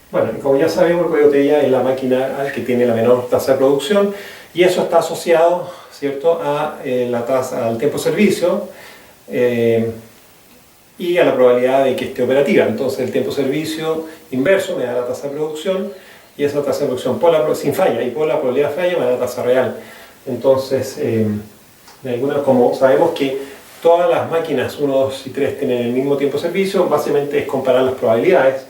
Bueno, y como ya sabemos, el cuello de botella es la máquina que tiene la menor tasa de producción, y eso está asociado, ¿cierto?, a la tasa, al tiempo de servicio y a la probabilidad de que esté operativa. Entonces el tiempo de servicio inverso me da la tasa de producción, y esa tasa de producción sin falla, y por la probabilidad de falla me da la tasa real. Entonces, como sabemos que todas las máquinas 1, 2 y 3 tienen el mismo tiempo de servicio, básicamente es comparar las probabilidades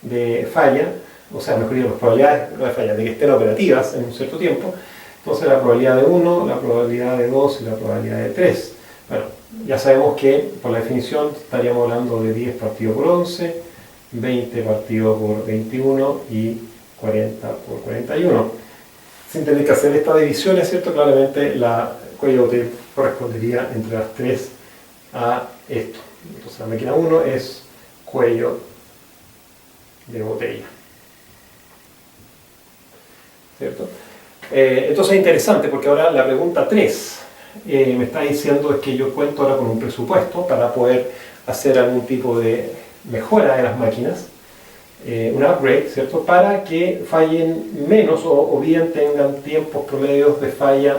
de falla, o sea, mejor dicho, las probabilidades, no de falla, de que estén operativas en un cierto tiempo. Entonces la probabilidad de 1, la probabilidad de 2 y la probabilidad de 3. Bueno, ya sabemos que por la definición estaríamos hablando de 10 partido por 11, 20 partido por 21 y 40 por 41. Sin tener que hacer esta división, es cierto, claramente la cuello de botella correspondería entre las 3 a esto. Entonces la máquina 1 es cuello de botella, ¿cierto? Entonces es interesante porque ahora la pregunta 3 me está diciendo es que yo cuento ahora con un presupuesto para poder hacer algún tipo de mejora de las máquinas, un upgrade, ¿cierto?, para que fallen menos o bien tengan tiempos promedios de falla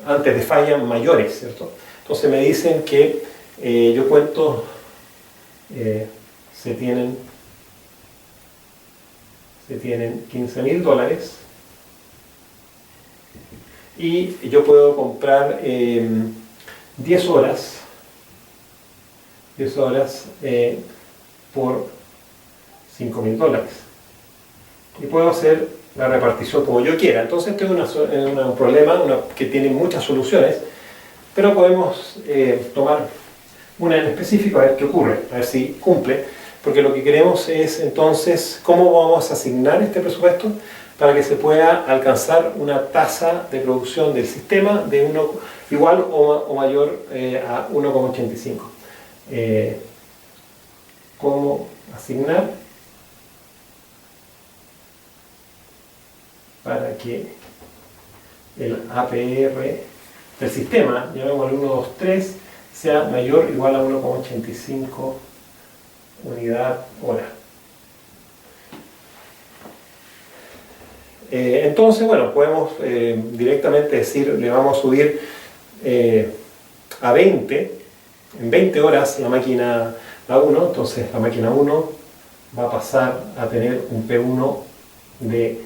antes de falla mayores, ¿cierto? Entonces me dicen que yo cuento se tienen $15.000 y yo puedo comprar 10 horas por $5.000 y puedo hacer la repartición como yo quiera. Entonces este es un problema que tiene muchas soluciones, pero podemos tomar una en específico a ver qué ocurre, a ver si cumple, porque lo que queremos es entonces cómo vamos a asignar este presupuesto para que se pueda alcanzar una tasa de producción del sistema de igual o mayor a 1,85. ¿Cómo asignar para que el APR del sistema, llamémoslo 1, 2, 3, sea mayor o igual a 1,85 unidad hora? Entonces, bueno, podemos directamente decir, le vamos a subir a 20, en 20 horas la máquina 1, entonces la máquina 1 va a pasar a tener un P1 de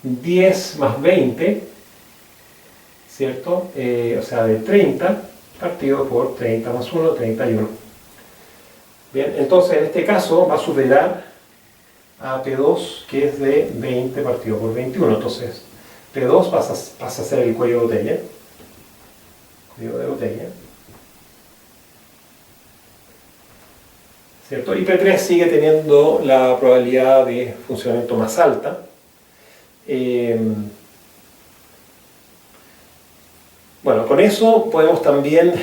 10 más 20, ¿cierto? O sea, de 30 partido por 30 más 1, 31. Bien, entonces en este caso va a superar a P2, que es de 20 partido por 21. Entonces P2 pasa a ser el cuello de botella, ¿cierto? Y P3 sigue teniendo la probabilidad de funcionamiento más alta. Bueno, con eso podemos también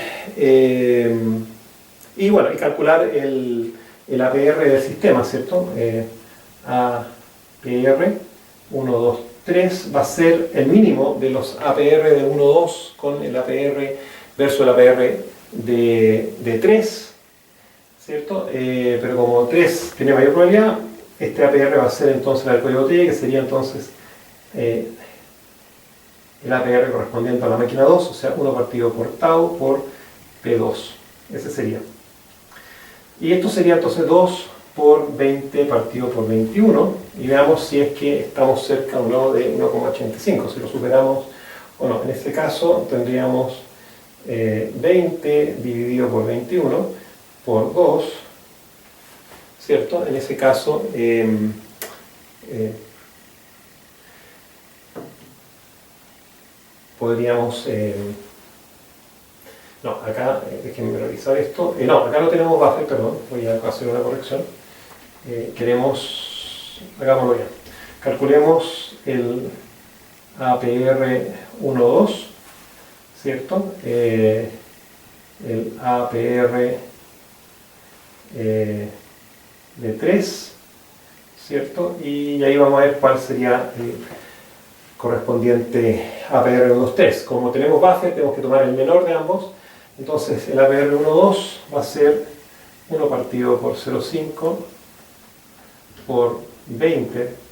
y calcular el APR del sistema, ¿cierto? APR 1, 2, 3 va a ser el mínimo de los APR de 1, 2 con el APR versus el APR de 3, ¿cierto? Pero como 3 tiene mayor probabilidad, este APR va a ser entonces el cuello de botella, que sería entonces el APR correspondiente a la máquina 2, o sea, 1 partido por tau por P2. Ese sería. Y esto sería entonces 2 por 20 partido por 21, y veamos si es que estamos cerca o no de 1,85. Si lo superamos Bueno, en este caso tendríamos 20 dividido por 21 por 2, ¿cierto? En ese caso podríamos... no, acá, déjenme revisar esto. No, acá no tenemos buffer, perdón, voy a hacer una corrección. Hagámoslo bien. Calculemos el APR 1,2, ¿cierto? El APR de 3, ¿cierto? Y ahí vamos a ver cuál sería el correspondiente APR 1,2,3. Como tenemos buffer, tenemos que tomar el menor de ambos. Entonces el APR 1,2 va a ser 1 partido por 0,5 por 20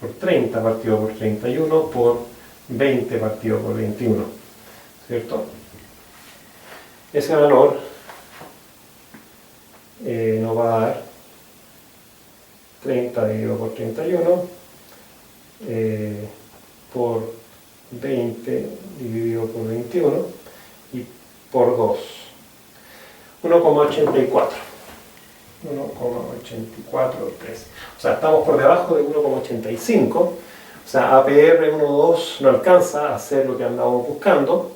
por 30 partido por 31 por 20 partido por 21, ¿cierto? Ese valor nos va a dar 30 dividido por 31 por 20 dividido por 21 y por 2. 1,84. 1,843. O sea, estamos por debajo de 1,85. O sea, APR 1,2 no alcanza a hacer lo que andamos buscando.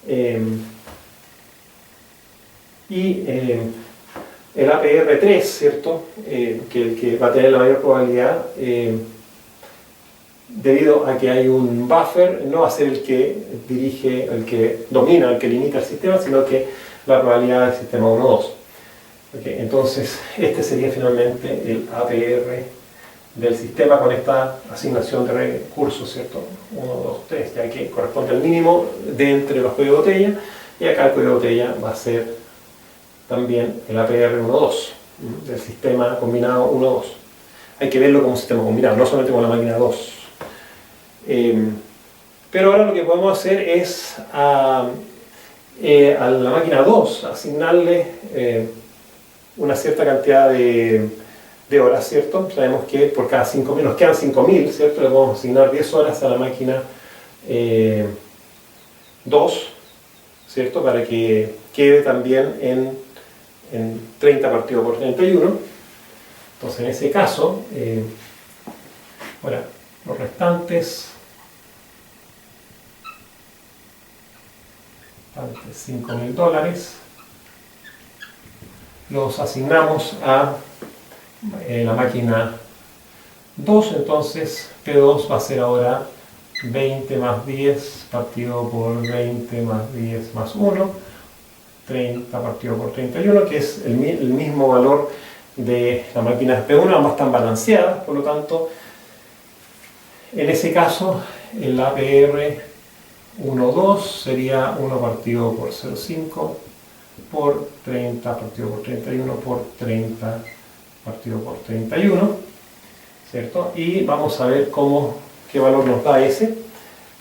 El APR 3, ¿cierto? Que el que va a tener la mayor probabilidad, debido a que hay un buffer, no va a ser el que dirige, el que domina, el que limita el sistema, sino que la probabilidad del sistema 1,2. Okay, entonces, este sería finalmente el APR del sistema con esta asignación de recursos, ¿cierto? 1, 2, 3, ya que corresponde al mínimo de entre los códigos de botella, y acá el código de botella va a ser también el APR 1,2 del sistema combinado 1,2. Hay que verlo como sistema combinado, no solamente con la máquina 2. Pero ahora lo que podemos hacer es a la máquina 2 asignarle una cierta cantidad de horas, ¿cierto? Sabemos que por cada 5.000, nos quedan 5.000, ¿cierto? Le podemos asignar 10 horas a la máquina 2, ¿cierto? Para que quede también en 30 partido por 31. Entonces, en ese caso, ahora, los restantes $5.000 los asignamos a la máquina 2, entonces P2 va a ser ahora 20 más 10 partido por 20 más 10 más 1, 30 partido por 31, que es el mismo valor de la máquina P1, ambas están balanceadas, por lo tanto, en ese caso, el APR 1,2 sería 1 partido por 0,5 por 30 partido por 31 por 30 partido por 31, ¿cierto? Y vamos a ver qué valor nos da ese.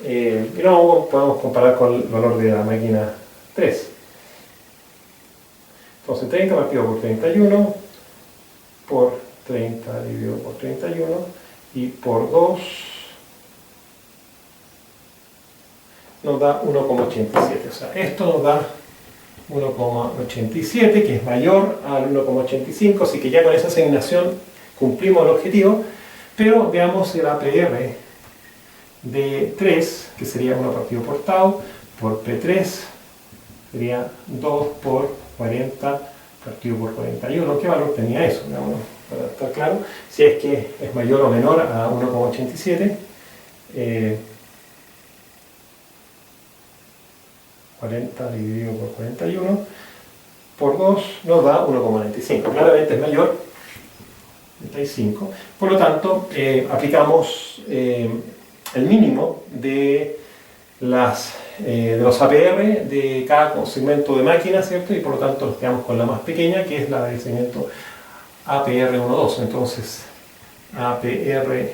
Y luego podemos comparar con el valor de la máquina 3. Entonces 30 partido por 31 por 30 dividido por 31 y por 2 nos da 1,87. O sea, esto nos da 1,87, que es mayor al 1,85, así que ya con esa asignación cumplimos el objetivo. Pero veamos el APR de 3, que sería 1 partido por tau, por P3 sería 2 por 40 partido por 41. ¿Qué valor tenía eso? Veamos, para estar claro, si es que es mayor o menor a 1,87. 40 dividido por 41 por 2 nos da 1,95. Claramente es mayor, 95. Por lo tanto, aplicamos el mínimo de los APR de cada segmento de máquina, ¿cierto? Y por lo tanto nos quedamos con la más pequeña, que es la del segmento APR 1,2. Entonces, APR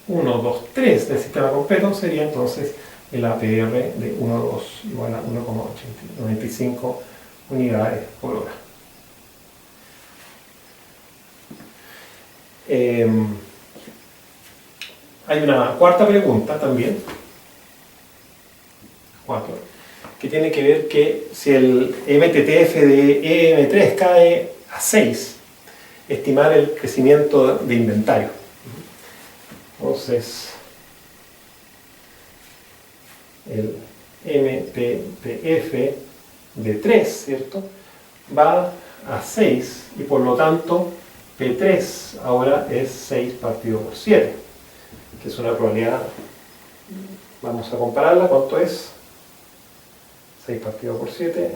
1,2,3 del sistema completo sería entonces el APR de 1,2 igual a 1,95 unidades por hora. Hay una cuarta pregunta también, tiene que ver que si el MTTF de EM3 cae a 6, estimar el crecimiento de inventario. Entonces, el MTTF de 3, ¿cierto?, va a 6 y por lo tanto P3 ahora es 6 partido por 7, que es una probabilidad. Vamos a compararla. ¿Cuánto es? 6 partido por 7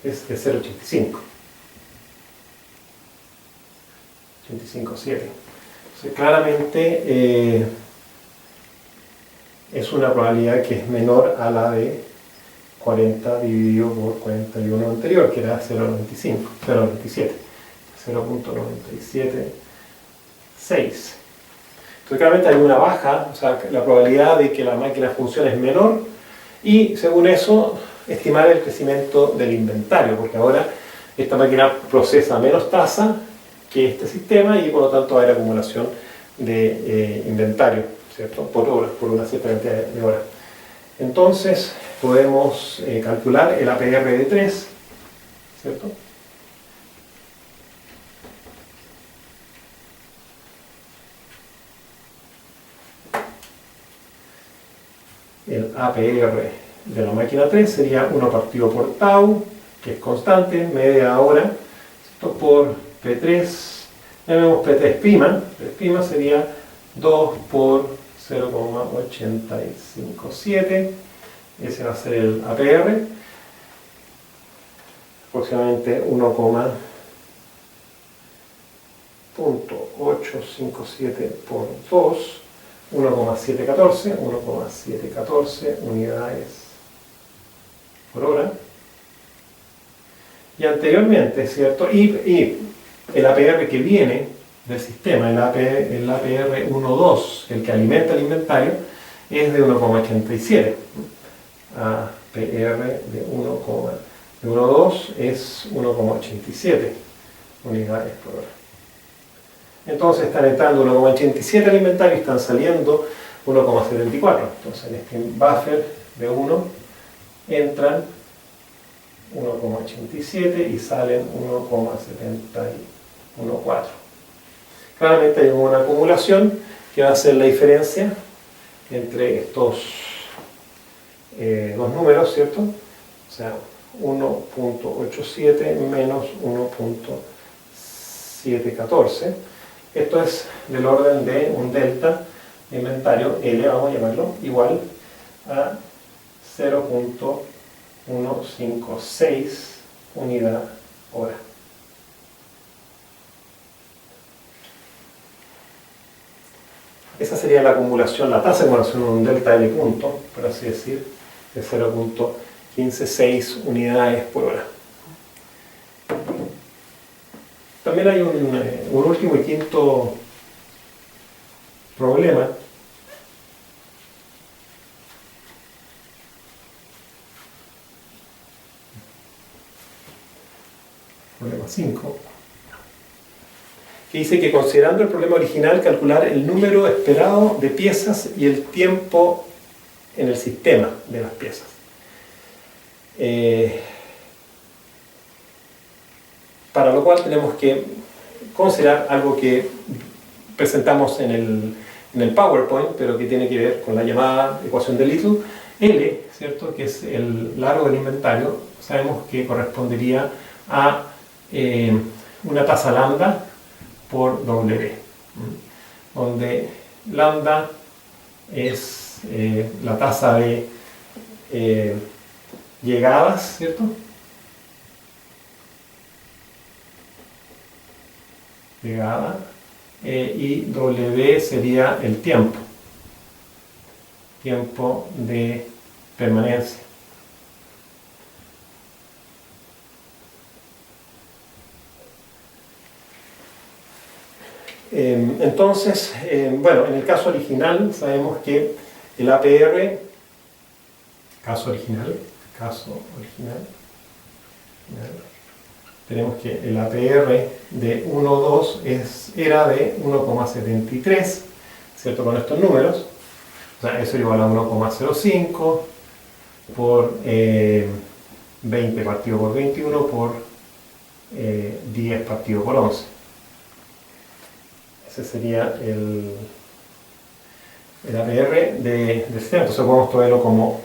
es de 0,85. 85,7. Entonces, claramente es una probabilidad que es menor a la de 40 dividido por 41 anterior, que era 0,97. 0.976. Entonces claramente hay una baja, o sea, la probabilidad de que la máquina funcione es menor, y según eso estimar el crecimiento del inventario, porque ahora esta máquina procesa menos tasa que este sistema y por lo tanto va a haber acumulación de inventario, ¿cierto?, por horas, por una cierta cantidad de horas. Entonces podemos calcular el APR de 3, ¿cierto? El APR de la máquina 3 sería 1 partido por tau, que es constante, media hora, ¿cierto?, por P3, llamemos P3', P3' sería 2 por 0,857, ese va a ser el APR, aproximadamente 1,857 por 2, 1,714 unidades por hora. Y anteriormente, ¿cierto? Y el APR que viene del sistema, el APR 1.2, el que alimenta el inventario, es de 1,87. APR de 1,2 es 1,87 unidades por hora. Entonces están entrando 1,87 al inventario y están saliendo 1,74. Entonces en este buffer de 1 entran 1,87 y salen 1,714. Claramente hay una acumulación que va a ser la diferencia entre estos dos números, ¿cierto? O sea, 1,87 menos 1,714. Esto es del orden de un delta de inventario L, vamos a llamarlo, igual a 0,156 unidad hora. Esa sería la acumulación, la tasa de acumulación de un delta L punto, por así decir, de 0,156 unidades por hora. También hay un último y quinto problema. Problema 5. Que dice que considerando el problema original, calcular el número esperado de piezas y el tiempo en el sistema de las piezas. Para lo cual tenemos que considerar algo que presentamos en el PowerPoint, pero que tiene que ver con la llamada ecuación de Little. L, ¿cierto?, que es el largo del inventario, sabemos que correspondería a una tasa lambda por W, donde lambda es la tasa de llegadas, ¿cierto?, llegada, y W sería el tiempo de permanencia. Entonces, bueno, en el caso original sabemos que el APR, tenemos que el APR de 1,2 era de 1,73, ¿cierto?, con estos números. O sea, eso igual a 1,05, por 20 partido por 21 por 10 partido por 11. Ese sería el APR del sistema. Entonces podemos ponerlo como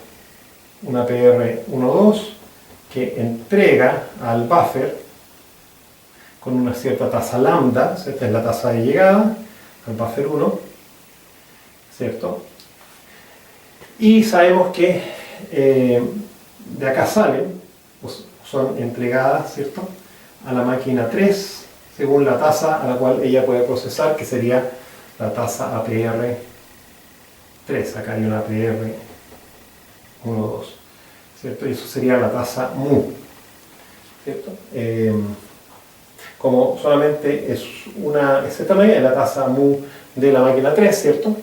un APR 1.2 que entrega al buffer con una cierta tasa lambda, esta es la tasa de llegada al buffer 1, ¿cierto? Y sabemos que de acá salen, pues son entregadas, ¿cierto?, a la máquina 3 según la tasa a la cual ella puede procesar, que sería la tasa APR 3. Acá hay una APR 1.2, ¿cierto? Y eso sería la tasa mu, ¿cierto? Como solamente es esta medida, es la tasa mu de la máquina 3, ¿cierto?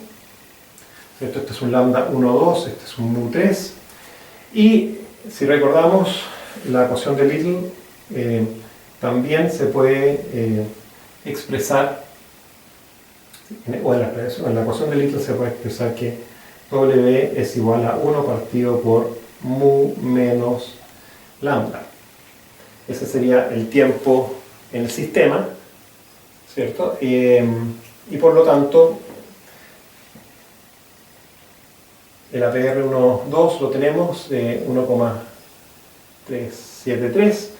Este es un lambda 1.2, este es un mu 3. Y si recordamos, la ecuación de Little también se puede expresar, o en la ecuación de Little se puede expresar que W es igual a 1 partido por mu menos lambda. Ese sería el tiempo en el sistema, ¿cierto? Y por lo tanto, el APR 1.2 lo tenemos de 1,373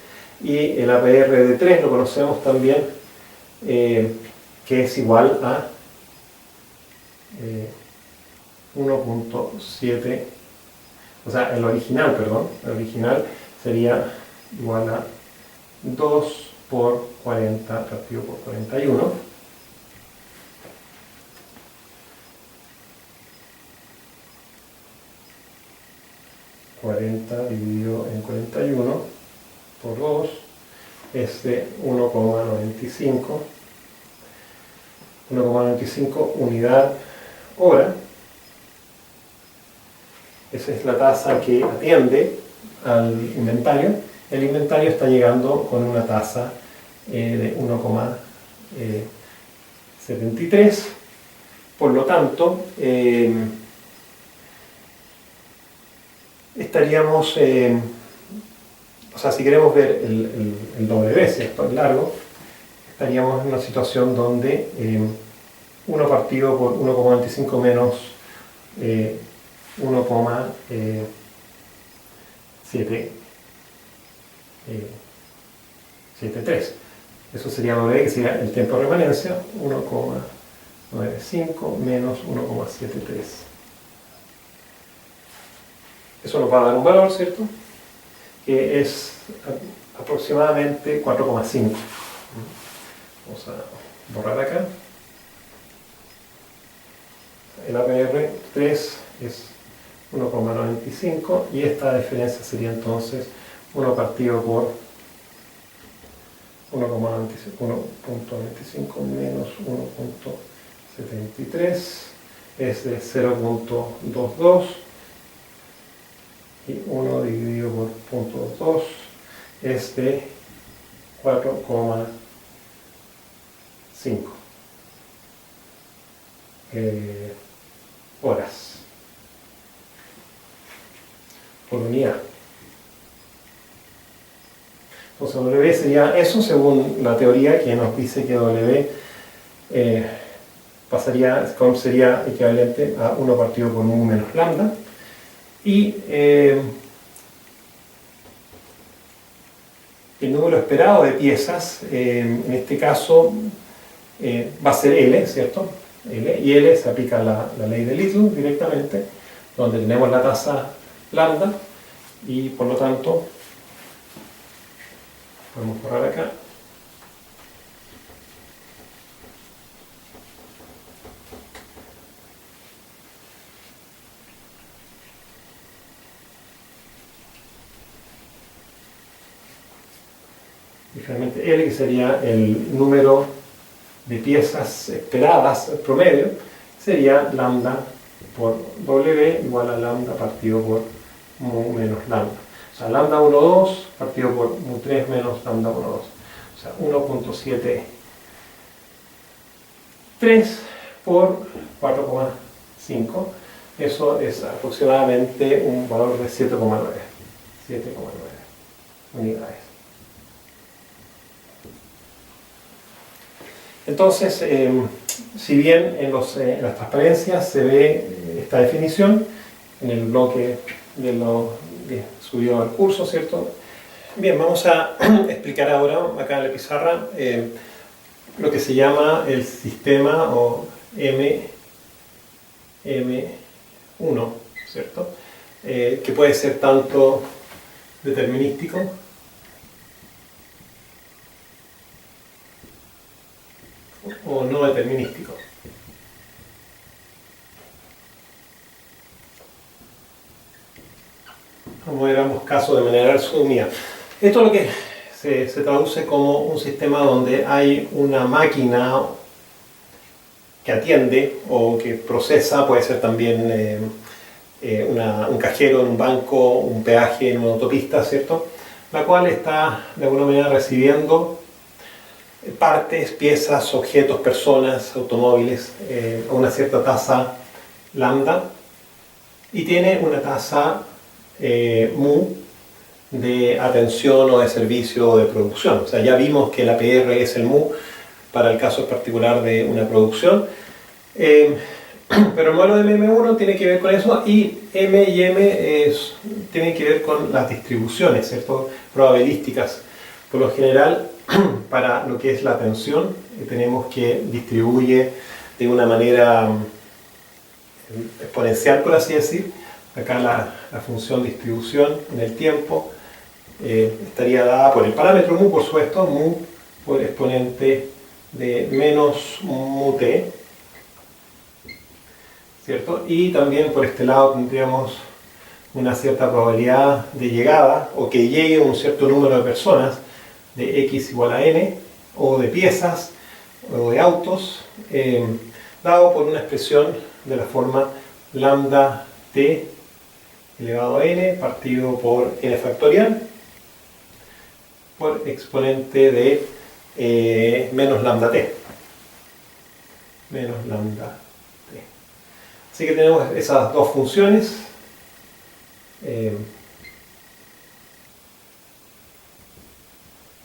y el APR de 3 lo conocemos también, que es igual a 1.7, o sea, el original sería igual a 2 por 40 partido por 41. Dividido en 41 por 2 es de 1,95 unidad hora. Esa es la tasa que atiende al inventario. El inventario está llegando con una tasa de 1,73. Por lo tanto, estaríamos, o sea, si queremos ver el W, ¿cierto?, el largo, estaríamos en una situación donde 1 partido por 1,25 menos 1,73. Eso sería W, que sería el tiempo de remanencia, 1,95 menos 1,73. Eso nos va a dar un valor, ¿cierto?, que es aproximadamente 4,5. Vamos a borrar acá. El APR 3 es 1,95 y esta diferencia sería entonces 1 partido por 1,25 menos 1,73 es de 0,22 y 1 dividido por 0,2 es de 4,5 horas por unidad. Entonces W sería eso según la teoría que nos dice que W sería equivalente a 1 partido por mu menos lambda. Y el número esperado de piezas, en este caso, va a ser L, ¿cierto? L, y L se aplica la ley de Little directamente, donde tenemos la tasa lambda, y por lo tanto, podemos borrar acá. Y finalmente L, que sería el número de piezas esperadas promedio, sería lambda por W igual a lambda partido por mu menos lambda. O sea, lambda 1,2 partido por mu 3 menos lambda 1,2. O sea, 1,73 por 4,5 Eso es aproximadamente un valor de 7,9 unidades. Entonces, si bien en las transparencias se ve esta definición, en el bloque de lo subido al curso, ¿cierto? Bien, vamos a explicar ahora, acá en la pizarra, lo que se llama el sistema o M1, ¿cierto? Que puede ser tanto determinístico o no determinístico. Como éramos caso de manera resumida. Esto es lo que se traduce como un sistema donde hay una máquina que atiende o que procesa, puede ser también un cajero en un banco, un peaje en una autopista, ¿cierto? La cual está de alguna manera recibiendo partes, piezas, objetos, personas, automóviles a una cierta tasa lambda y tiene una tasa mu de atención o de servicio o de producción. O sea, ya vimos que el APR es el mu para el caso particular de una producción. Pero el modelo de MM1 tiene que ver con eso y M tiene que ver con las distribuciones, ¿cierto? Probabilísticas. Por lo general, para lo que es la atención, tenemos que distribuye de una manera exponencial, por así decir. Acá la función distribución en el tiempo estaría dada por el parámetro mu, por supuesto, mu por exponente de menos mu t, ¿cierto? Y también por este lado tendríamos una cierta probabilidad de llegada o que llegue un cierto número de personas de x igual a n o de piezas o de autos dado por una expresión de la forma lambda t elevado a n partido por n factorial por exponente de menos lambda t. Menos lambda t. Así que tenemos esas dos funciones.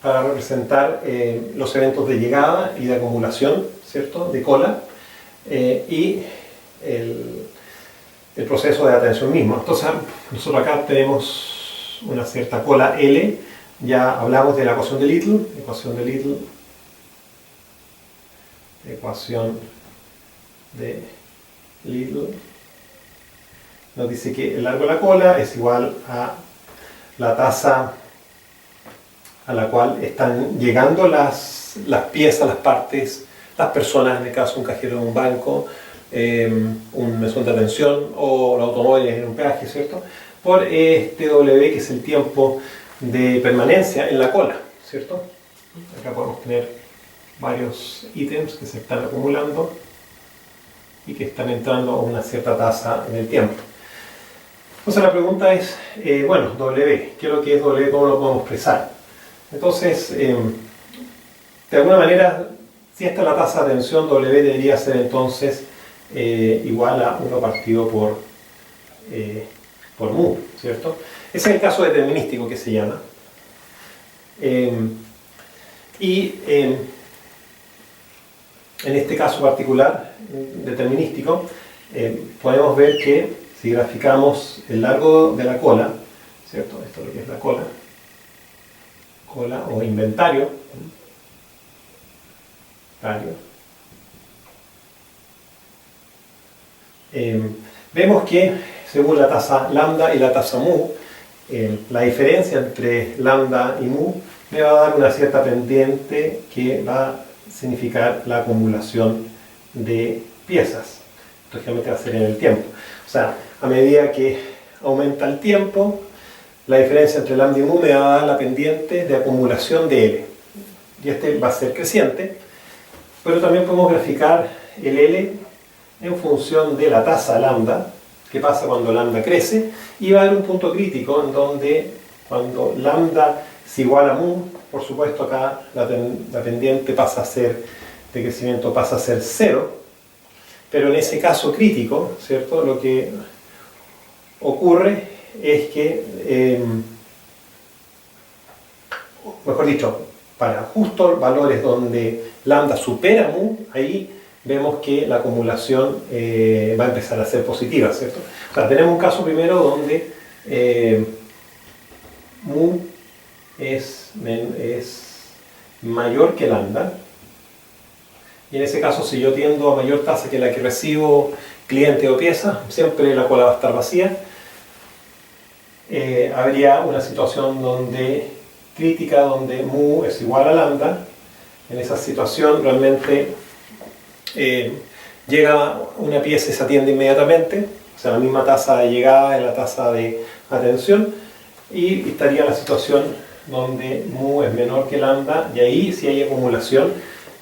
Para representar los eventos de llegada y de acumulación, ¿cierto? De cola y el proceso de atención mismo. Entonces, nosotros acá tenemos una cierta cola L, ya hablamos de la ecuación de Little, nos dice que el largo de la cola es igual a la tasa a la cual están llegando las piezas, las partes, las personas, en el caso un cajero de un banco, un mesón de atención o los automóviles en un peaje, ¿cierto? Por este W, que es el tiempo de permanencia en la cola, ¿cierto? Acá podemos tener varios ítems que se están acumulando y que están entrando a una cierta tasa en el tiempo. Entonces la pregunta es, bueno, W, ¿qué es lo que es W? ¿Cómo lo podemos expresar? Entonces, de alguna manera, si esta es la tasa de atención, W debería ser entonces igual a 1 partido por mu, ¿cierto? Ese es el caso determinístico que se llama. En este caso particular, determinístico, podemos ver que si graficamos el largo de la cola, ¿cierto? Esto es lo que es la cola o inventario, vemos que según la tasa lambda y la tasa mu, la diferencia entre lambda y mu me va a dar una cierta pendiente que va a significar la acumulación de piezas. Esto generalmente va a ser en el tiempo. O sea, a medida que aumenta el tiempo, la diferencia entre lambda y mu me va a dar la pendiente de acumulación de L. Y este va a ser creciente, pero también podemos graficar el L en función de la tasa lambda, que pasa cuando lambda crece, y va a haber un punto crítico en donde cuando lambda es igual a mu, por supuesto acá la pendiente pasa a ser, de crecimiento pasa a ser 0, Pero en ese caso crítico, ¿cierto? Lo que ocurre es que, mejor dicho, para justo valores donde lambda supera mu, ahí vemos que la acumulación va a empezar a ser positiva, ¿cierto? O sea, tenemos un caso primero donde mu es mayor que lambda, y en ese caso, si yo tiendo a mayor tasa que la que recibo cliente o pieza, siempre la cola va a estar vacía. Habría una situación crítica donde mu es igual a lambda. En esa situación realmente llega una pieza y se atiende inmediatamente, o sea, la misma tasa de llegada es la tasa de atención, y estaría la situación donde mu es menor que lambda, y ahí si hay acumulación,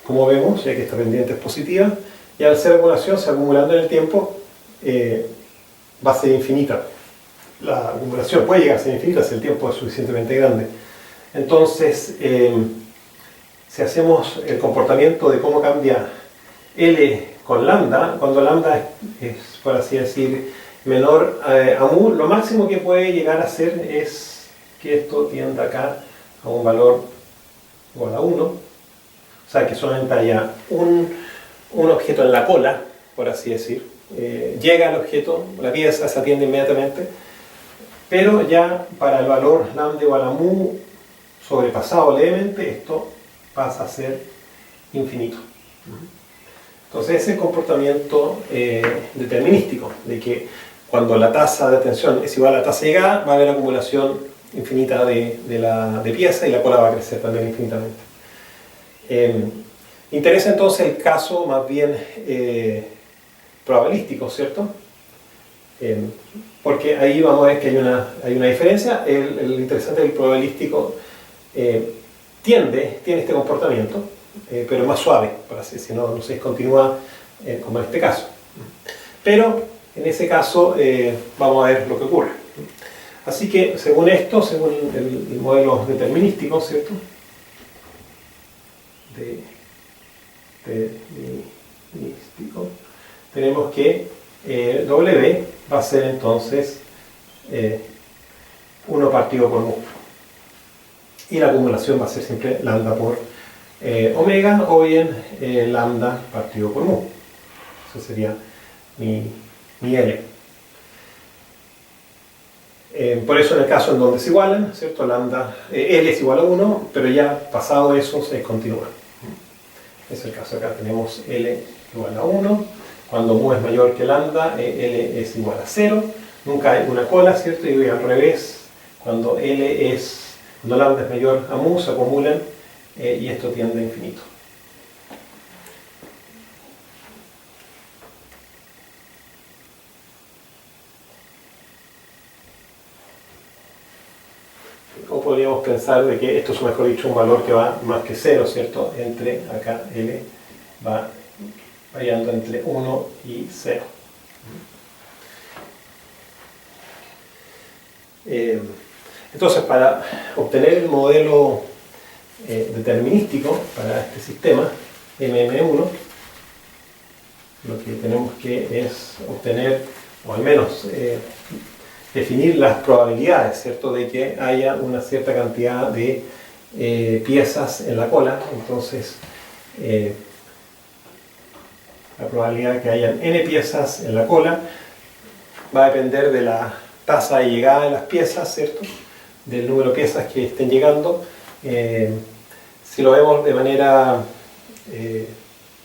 como vemos, ya que esta pendiente es positiva, y al ser acumulación, se acumulando en el tiempo, va a ser infinita. La acumulación puede llegar a ser infinita si el tiempo es suficientemente grande. Entonces, si hacemos el comportamiento de cómo cambia L con lambda, cuando lambda es, por así decir, menor a mu, lo máximo que puede llegar a ser es que esto tienda acá a un valor igual a 1, o sea que solamente haya un objeto en la cola, por así decir. Llega el objeto, la pieza se atiende inmediatamente, pero ya para el valor lambda igual a mu sobrepasado levemente, esto pasa a ser infinito. Entonces ese es el comportamiento determinístico, de que cuando la tasa de atención es igual a la tasa de llegada, va a haber acumulación infinita de pieza, y la cola va a crecer también infinitamente. Interesa entonces el caso más bien probabilístico, ¿cierto? Porque ahí vamos a ver que hay una diferencia. El interesante del probabilístico tiene este comportamiento, pero más suave, por así decirlo, no se discontinúa como en este caso. Pero en ese caso vamos a ver lo que ocurre. Así que según esto, según el modelo determinístico, ¿cierto? Determinístico, tenemos que W va a ser entonces 1 partido por mu, y la acumulación va a ser siempre lambda por omega, o bien lambda partido por mu. Eso sería mi L. Por eso en el caso en donde se igualan, ¿cierto? Lambda, L es igual a 1, pero ya pasado eso se continúa. Es el caso acá, tenemos L igual a 1, cuando mu es mayor que lambda, L es igual a 0, nunca hay una cola, ¿cierto? Y al revés, cuando lambda es mayor a mu, se acumulan y esto tiende a infinito. O podríamos pensar de que esto es, mejor dicho, un valor que va más que 0, ¿cierto? Entre acá L va variando entre 1 y 0. Entonces, para obtener el modelo determinístico para este sistema MM1, lo que tenemos que es obtener, o al menos definir las probabilidades, ¿cierto?, de que haya una cierta cantidad de piezas en la cola. Entonces, la probabilidad de que hayan n piezas en la cola va a depender de la tasa de llegada de las piezas, ¿cierto?, del número de piezas que estén llegando. Si lo vemos de manera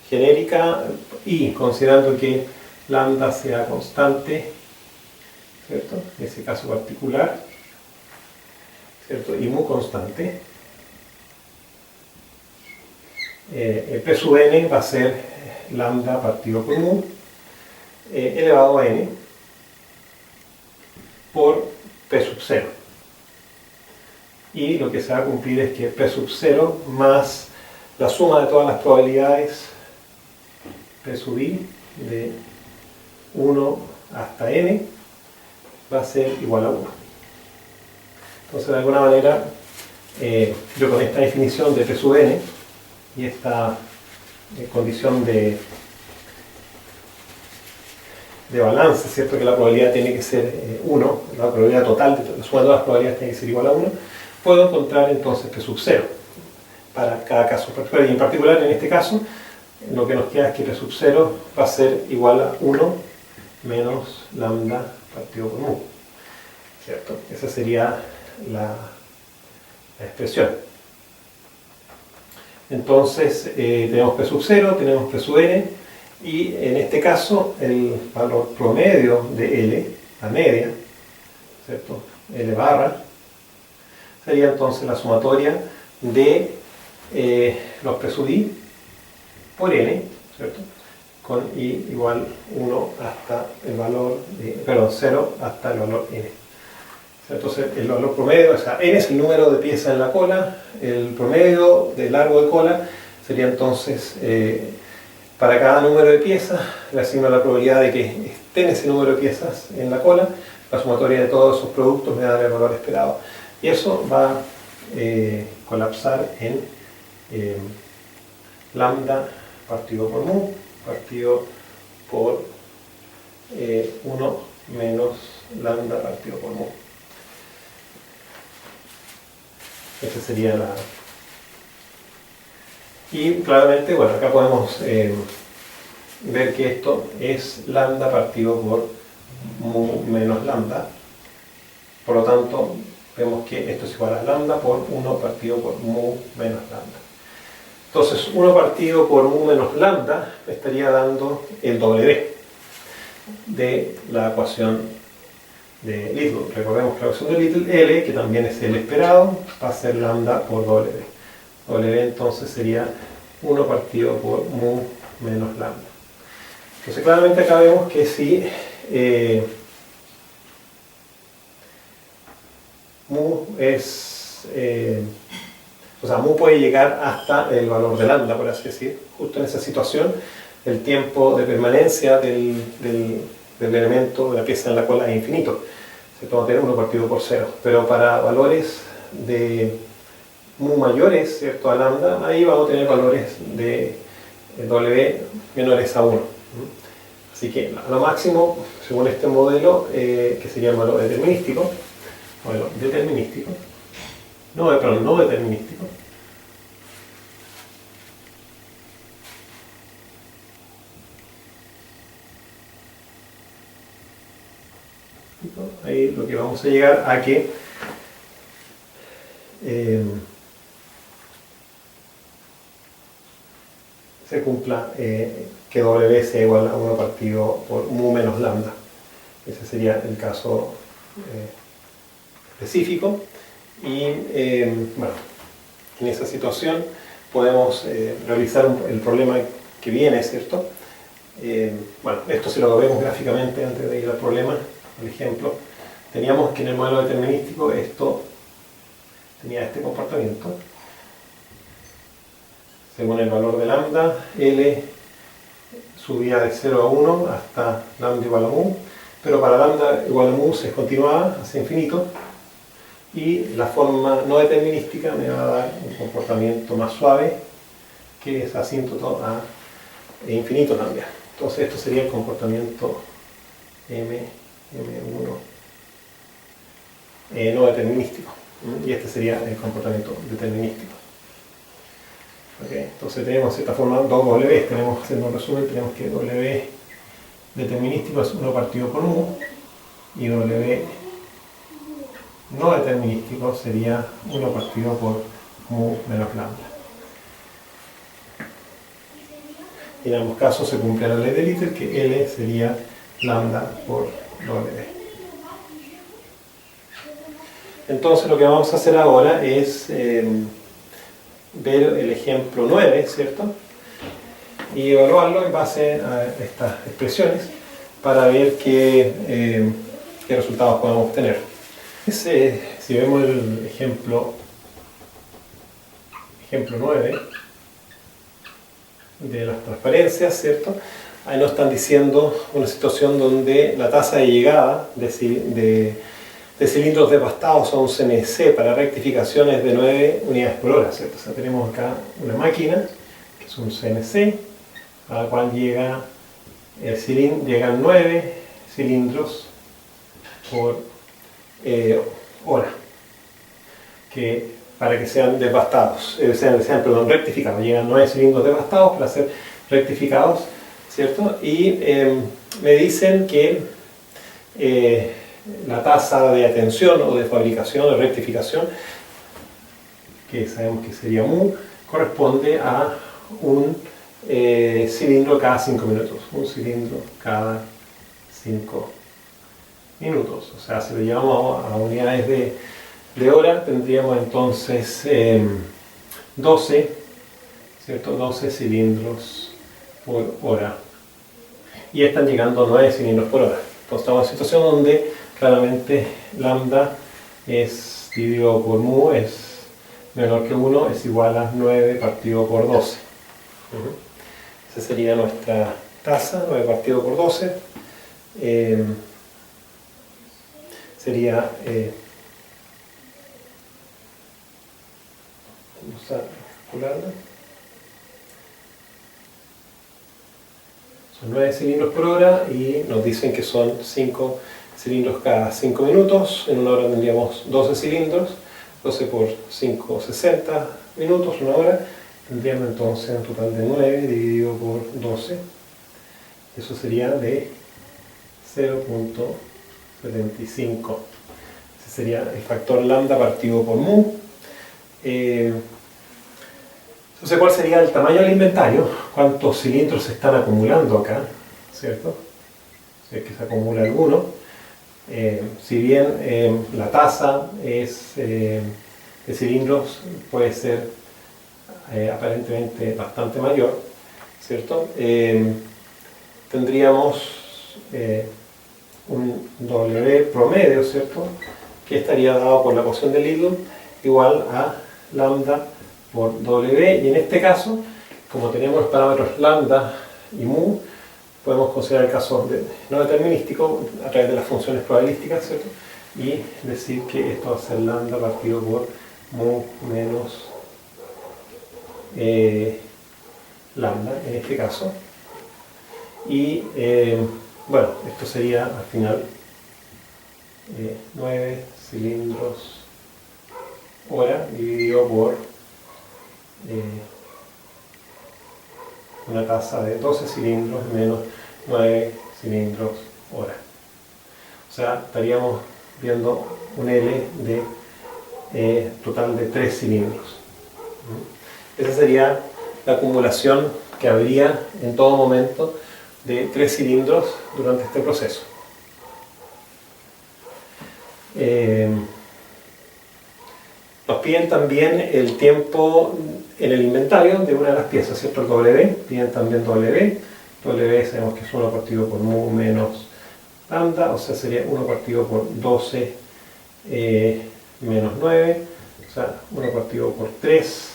genérica y considerando que lambda sea constante, ¿cierto?, en ese caso particular, ¿cierto?, y mu constante, P sub n va a ser lambda partido por mu elevado a n por P sub 0. Y lo que se va a cumplir es que P sub 0 más la suma de todas las probabilidades P sub i de 1 hasta n va a ser igual a 1. Entonces, de alguna manera, yo con esta definición de P sub n y esta condición de de balance, ¿cierto? Que la probabilidad tiene que ser 1, la probabilidad total de la suma de todas las probabilidades tiene que ser igual a 1, puedo encontrar entonces P sub 0 para cada caso particular. Y en particular, en este caso, lo que nos queda es que P sub 0 va a ser igual a 1 menos lambda partido por mu, ¿cierto? Esa sería la expresión. Entonces, tenemos P sub 0, tenemos P sub n, y en este caso el valor promedio de L, la media, ¿cierto? L barra, sería entonces la sumatoria de los P sub i por n, ¿cierto? Con i igual 1 hasta el valor de, perdón, 0 hasta el valor n. Entonces el valor promedio, o sea, n es el número de piezas en la cola, el promedio de largo de cola sería entonces, para cada número de piezas, le asigno la probabilidad de que estén ese número de piezas en la cola, la sumatoria de todos esos productos me da el valor esperado. Y eso va a colapsar en lambda partido por mu, partido por 1 menos lambda partido por mu. Esa sería la... Y claramente, bueno, acá podemos ver que esto es lambda partido por mu menos lambda. Por lo tanto, vemos que esto es igual a lambda por 1 partido por mu menos lambda. Entonces, 1 partido por mu menos lambda me estaría dando el W de la ecuación de Little. Recordemos que la ecuación de Little, L, que también es el esperado, va a ser lambda por W. W entonces sería 1 partido por mu menos lambda. Entonces claramente acá vemos que si mu es... o sea, mu puede llegar hasta el valor de lambda, por así decir. Justo en esa situación, el tiempo de permanencia del elemento, de la pieza en la cola es infinito. Se toma tener 1 partido por 0. Pero para valores de mu mayores, ¿cierto?, a lambda, ahí vamos a tener valores de W menores a 1. Así que a lo máximo, según este modelo, que sería el modelo determinístico, no determinístico, ahí lo que vamos a llegar a que se cumpla que W sea igual a 1 partido por mu menos lambda. Ese sería el caso específico. Y bueno, en esa situación podemos realizar el problema que viene, ¿cierto? Bueno, esto si lo vemos gráficamente antes de ir al problema, por ejemplo, teníamos que en el modelo determinístico esto tenía este comportamiento. Según el valor de lambda, L subía de 0 a 1 hasta lambda igual a mu, pero para lambda igual a mu se continuaba hacia infinito, y la forma no determinística me va a dar un comportamiento más suave que es asíntota a infinito también. Entonces esto sería el comportamiento M1 no determinístico, y este sería el comportamiento determinístico. Okay. Entonces tenemos de cierta forma dos W, tenemos, haciendo un resumen, tenemos que W determinístico es 1 partido por mu, y W no determinístico sería 1 partido por mu menos lambda. Y en ambos casos se cumple la ley de Little, que L sería lambda por W. Entonces lo que vamos a hacer ahora es ver el ejemplo 9, ¿cierto? Y evaluarlo en base a estas expresiones para ver qué resultados podemos obtener. Si vemos el ejemplo 9 de las transparencias, ¿cierto? Ahí nos están diciendo una situación donde la tasa de llegada de cilindros devastados a un CNC para rectificaciones de 9 unidades por hora, ¿cierto? O sea, tenemos acá una máquina, que es un CNC, a la cual llega el cilindro, llegan 9 cilindros por hora, que para que sean devastados, sean rectificados. Llegan 9 cilindros devastados para ser rectificados, ¿cierto? Y me dicen que la tasa de atención o de fabricación o de rectificación, que sabemos que sería mu, corresponde a un cilindro cada 5 minutos. Un cilindro cada 5 minutos. O sea, si lo llevamos a unidades de hora, tendríamos entonces 12, ¿cierto? 12 cilindros por hora. Y están llegando 9 cilindros por hora. Entonces estamos en una situación donde claramente lambda es dividido por mu es menor que 1, es igual a 9 partido por 12. Esa sería nuestra tasa, 9 partido por 12. Sería vamos a calcularla. Son 9 cilindros por hora y nos dicen que son 5 cilindros cada 5 minutos. En una hora tendríamos 12 cilindros, 12 por 5, 60 minutos, una hora. Tendríamos entonces un total de 9 dividido por 12. Eso sería de 0.75. Ese sería el factor lambda partido por mu. Entonces, ¿cuál sería el tamaño del inventario? ¿Cuántos cilindros se están acumulando acá? ¿Cierto? Si es que se acumula alguno. Si bien la tasa es, de cilindros puede ser aparentemente bastante mayor, ¿cierto? Tendríamos un W promedio, ¿cierto? Que estaría dado por la ecuación de Lidl igual a lambda por W, y en este caso, como tenemos los parámetros lambda y mu, podemos considerar el caso no determinístico a través de las funciones probabilísticas, ¿cierto? Y decir que esto va a ser lambda partido por mu menos lambda en este caso. Y bueno, esto sería al final 9 cilindros hora dividido por una tasa de 12 cilindros menos 9 cilindros hora. O sea, estaríamos viendo un L de total de 3 cilindros. Esa sería la acumulación que habría en todo momento de 3 cilindros durante este proceso. Nos piden también el tiempo en el inventario de una de las piezas, ¿cierto? El W, piden también W. W sabemos que es 1 partido por mu menos lambda, o sea, sería 1 partido por 12 menos 9, o sea, 1 partido por 3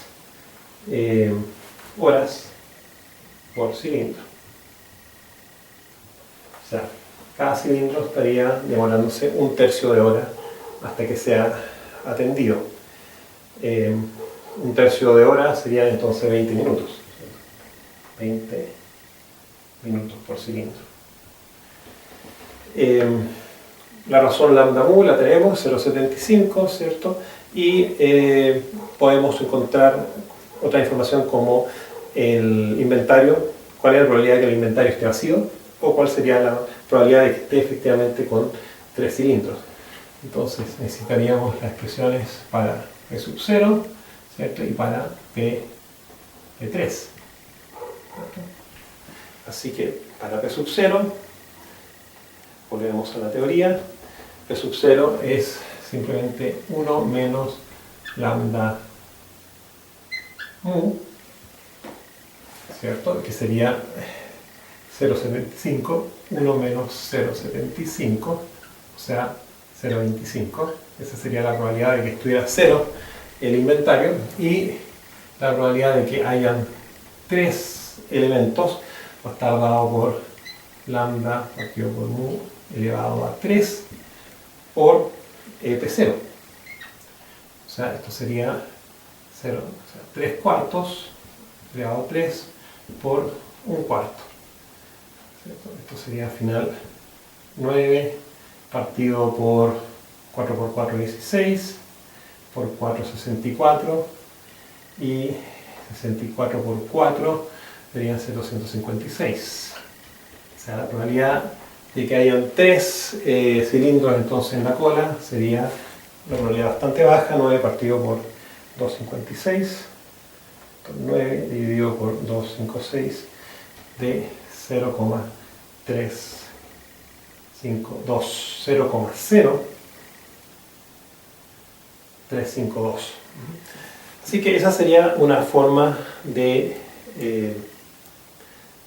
horas por cilindro. O sea, cada cilindro estaría demorándose 1/3 de hora hasta que sea atendido. 1/3 de hora serían entonces 20 minutos. 20 minutos por cilindro. La razón lambda mu la tenemos, 0.75, ¿cierto? Y podemos encontrar otra información como el inventario, cuál es la probabilidad de que el inventario esté vacío, o cuál sería la probabilidad de que esté efectivamente con 3 cilindros. Entonces necesitaríamos las expresiones para P sub 0, ¿cierto? Y para P de 3. Así que para P sub 0, volvemos a la teoría, P sub 0 es simplemente 1 menos lambda mu, ¿cierto? Que sería 0.75, 1 menos 0.75, o sea, 0.25. Esa sería la probabilidad de que estuviera 0 el inventario, y la probabilidad de que hayan 3 elementos va a estar dado por lambda partido por mu elevado a 3 por P0. O sea, esto sería 0, o sea, 3 cuartos elevado a 3 por 1 cuarto. ¿Cierto? Esto sería al final 9 partido por 4 por 4, 16, por 4, 64, y 64 por 4 deberían ser 256. O sea, la probabilidad de que hayan 3 cilindros entonces en la cola sería una probabilidad bastante baja, 9 partido por 256, 9 dividido por 256 de 0,352, 0,0352. Así que esa sería una forma de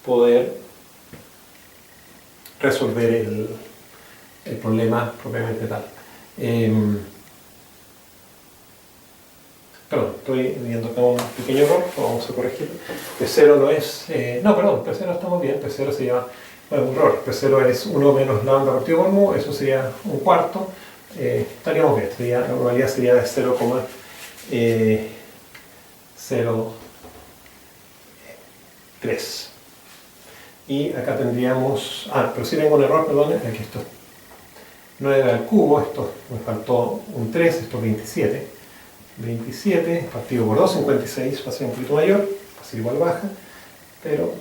poder resolver el problema propiamente tal. Perdón, estoy viendo acá un pequeño error, vamos a corregirlo. P0 no es... no, perdón, P0 estamos bien, P0 se llama... Bueno, un error, P0 es 1 menos lambda partido por mu, eso sería un cuarto. Estaríamos bien, la probabilidad sería de 0,03. Y acá tendríamos... pero sí tengo un error, perdón, aquí esto 9 al cubo, esto me faltó un 3, esto es 27. 27 partido por 2,56 va a ser un poquito mayor, va a ser igual baja, pero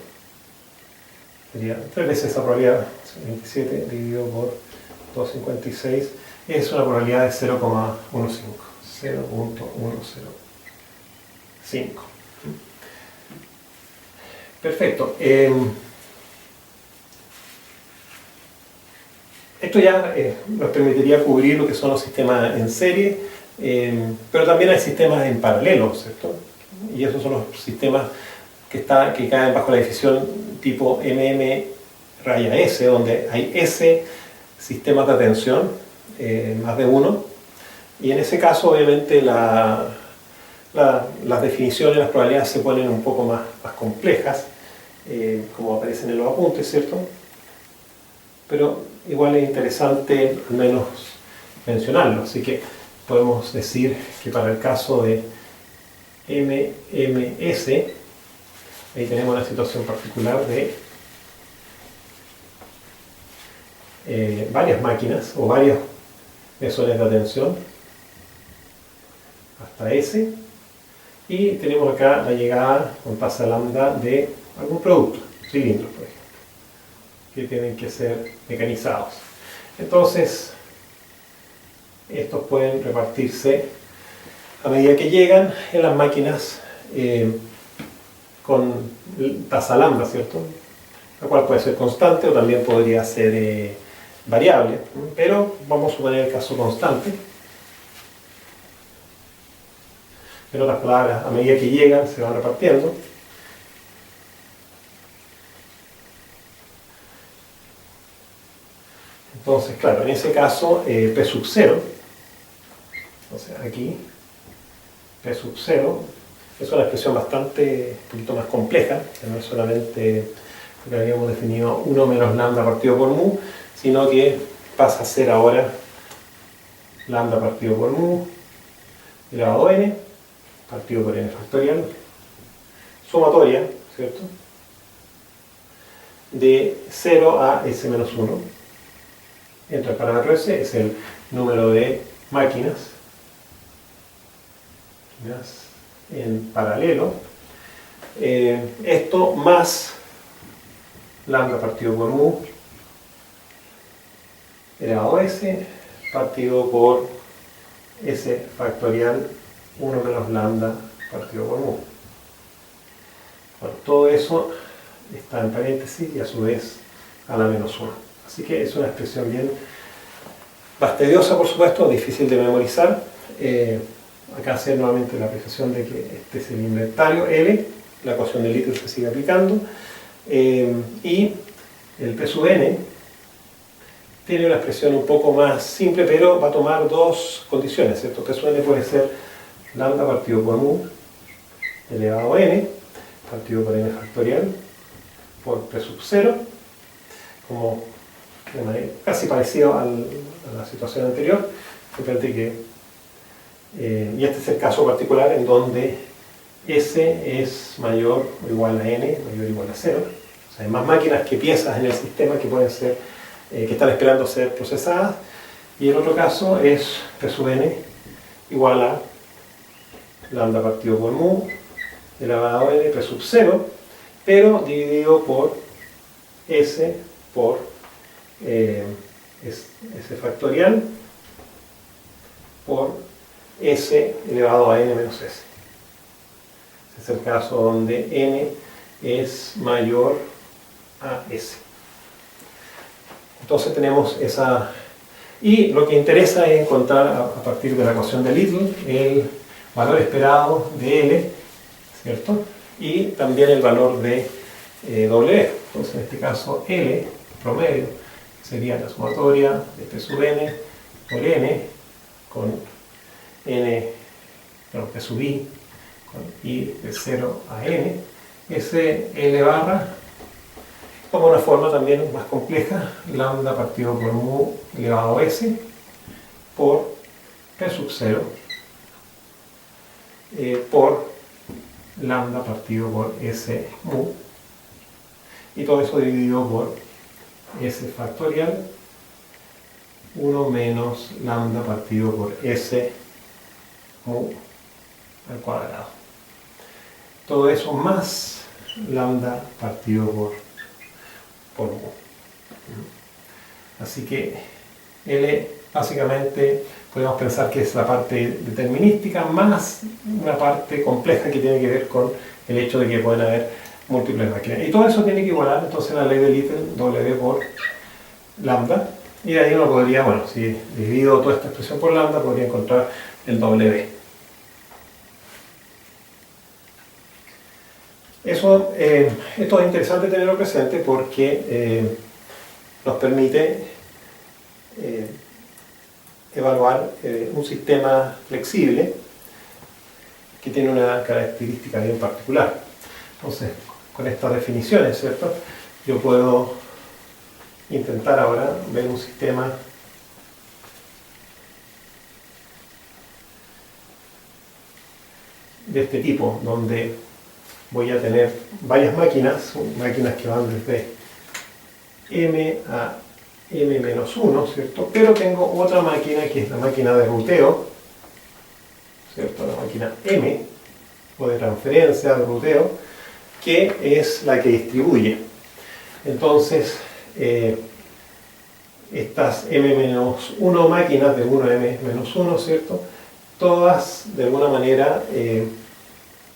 sería 3 veces esa probabilidad. 27 dividido por 2,56 es una probabilidad de 0,105. Perfecto. Esto ya nos permitiría cubrir lo que son los sistemas en serie, pero también hay sistemas en paralelo, ¿cierto? Y esos son los sistemas que caen bajo la definición tipo MM-S, donde hay S sistemas de atención, más de uno, y en ese caso obviamente las definiciones, las probabilidades se ponen un poco más complejas, como aparecen en los apuntes, ¿cierto? Pero igual es interesante al menos mencionarlo, así que podemos decir que para el caso de MMS, ahí tenemos una situación particular de varias máquinas o varios mesones de atención hasta S, y tenemos acá la llegada con tasa lambda de algún producto, cilindros por ejemplo, que tienen que ser mecanizados. Entonces estos pueden repartirse a medida que llegan en las máquinas con tasa lambda, ¿cierto? La cual puede ser constante o también podría ser variable, pero vamos a suponer el caso constante. En otras palabras, a medida que llegan se van repartiendo. Entonces, claro, en ese caso P sub 0, entonces aquí P sub 0 es una expresión bastante, un poquito más compleja, que no es solamente lo que habíamos definido 1 menos lambda partido por mu, sino que pasa a ser ahora lambda partido por mu elevado a n partido por n factorial, sumatoria, ¿cierto?, de 0 a s menos 1. Entre el parámetro S es el número de máquinas en paralelo. Esto más lambda partido por mu elevado a s partido por s factorial 1 menos lambda partido por mu. Bueno, todo eso está en paréntesis y a su vez a la menos 1. Así que es una expresión bien fastidiosa, por supuesto, difícil de memorizar. Acá hacer nuevamente la apreciación de que este es el inventario L, la ecuación de Little se sigue aplicando, y el P sub n tiene una expresión un poco más simple, pero va a tomar dos condiciones, ¿cierto? P sub n puede ser lambda partido por mu elevado a n partido por n factorial por P sub 0, como de manera casi parecido a la situación anterior, fíjate que y este es el caso particular en donde S es mayor o igual a n, mayor o igual a 0. O sea, hay más máquinas que piezas en el sistema que pueden ser que están esperando ser procesadas, y el otro caso es P sub n igual a lambda partido por mu elevado a n P sub 0, pero dividido por S por S factorial por S elevado a n menos S. Ese es el caso donde n es mayor a S. Entonces tenemos esa... Y lo que interesa es encontrar a partir de la ecuación de Little el valor esperado de L, ¿cierto? Y también el valor de W. Entonces en este caso L, promedio, sería la sumatoria de P sub n por n con n, bueno, P sub I con I de 0 a n. Ese L barra toma una forma también más compleja, lambda partido por mu elevado a S por P sub 0 por lambda partido por S mu, y todo eso dividido por S factorial 1 menos lambda partido por S mu al cuadrado. Todo eso más lambda partido por mu. Así que L básicamente podemos pensar que es la parte determinística más una parte compleja que tiene que ver con el hecho de que pueden haber múltiples máquinas. Y todo eso tiene que igualar entonces la ley de Little, W por lambda. Y de ahí uno podría, bueno, si divido toda esta expresión por lambda, podría encontrar el W. Esto es interesante tenerlo presente porque nos permite evaluar un sistema flexible que tiene una característica bien particular. Entonces, con estas definiciones, ¿cierto? Yo puedo intentar ahora ver un sistema de este tipo, donde voy a tener varias máquinas que van desde m a m-1, ¿cierto? Pero tengo otra máquina que es la máquina de ruteo, ¿cierto? La máquina m, o de transferencia de ruteo, que es la que distribuye. Entonces, estas m-1 máquinas de 1 a m-1, ¿cierto? Todas, de alguna manera,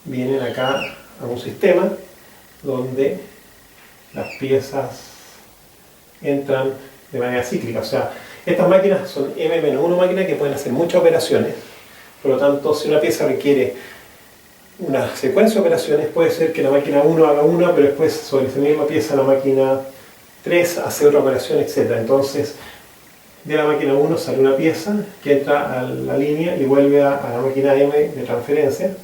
vienen acá a un sistema donde las piezas entran de manera cíclica. O sea, estas máquinas son m-1 máquinas que pueden hacer muchas operaciones. Por lo tanto, si una pieza requiere una secuencia de operaciones, puede ser que la máquina 1 haga una, pero después sobre esa misma pieza la máquina 3 hace otra operación, etc. Entonces, de la máquina 1 sale una pieza que entra a la línea y vuelve a la máquina M de transferencia.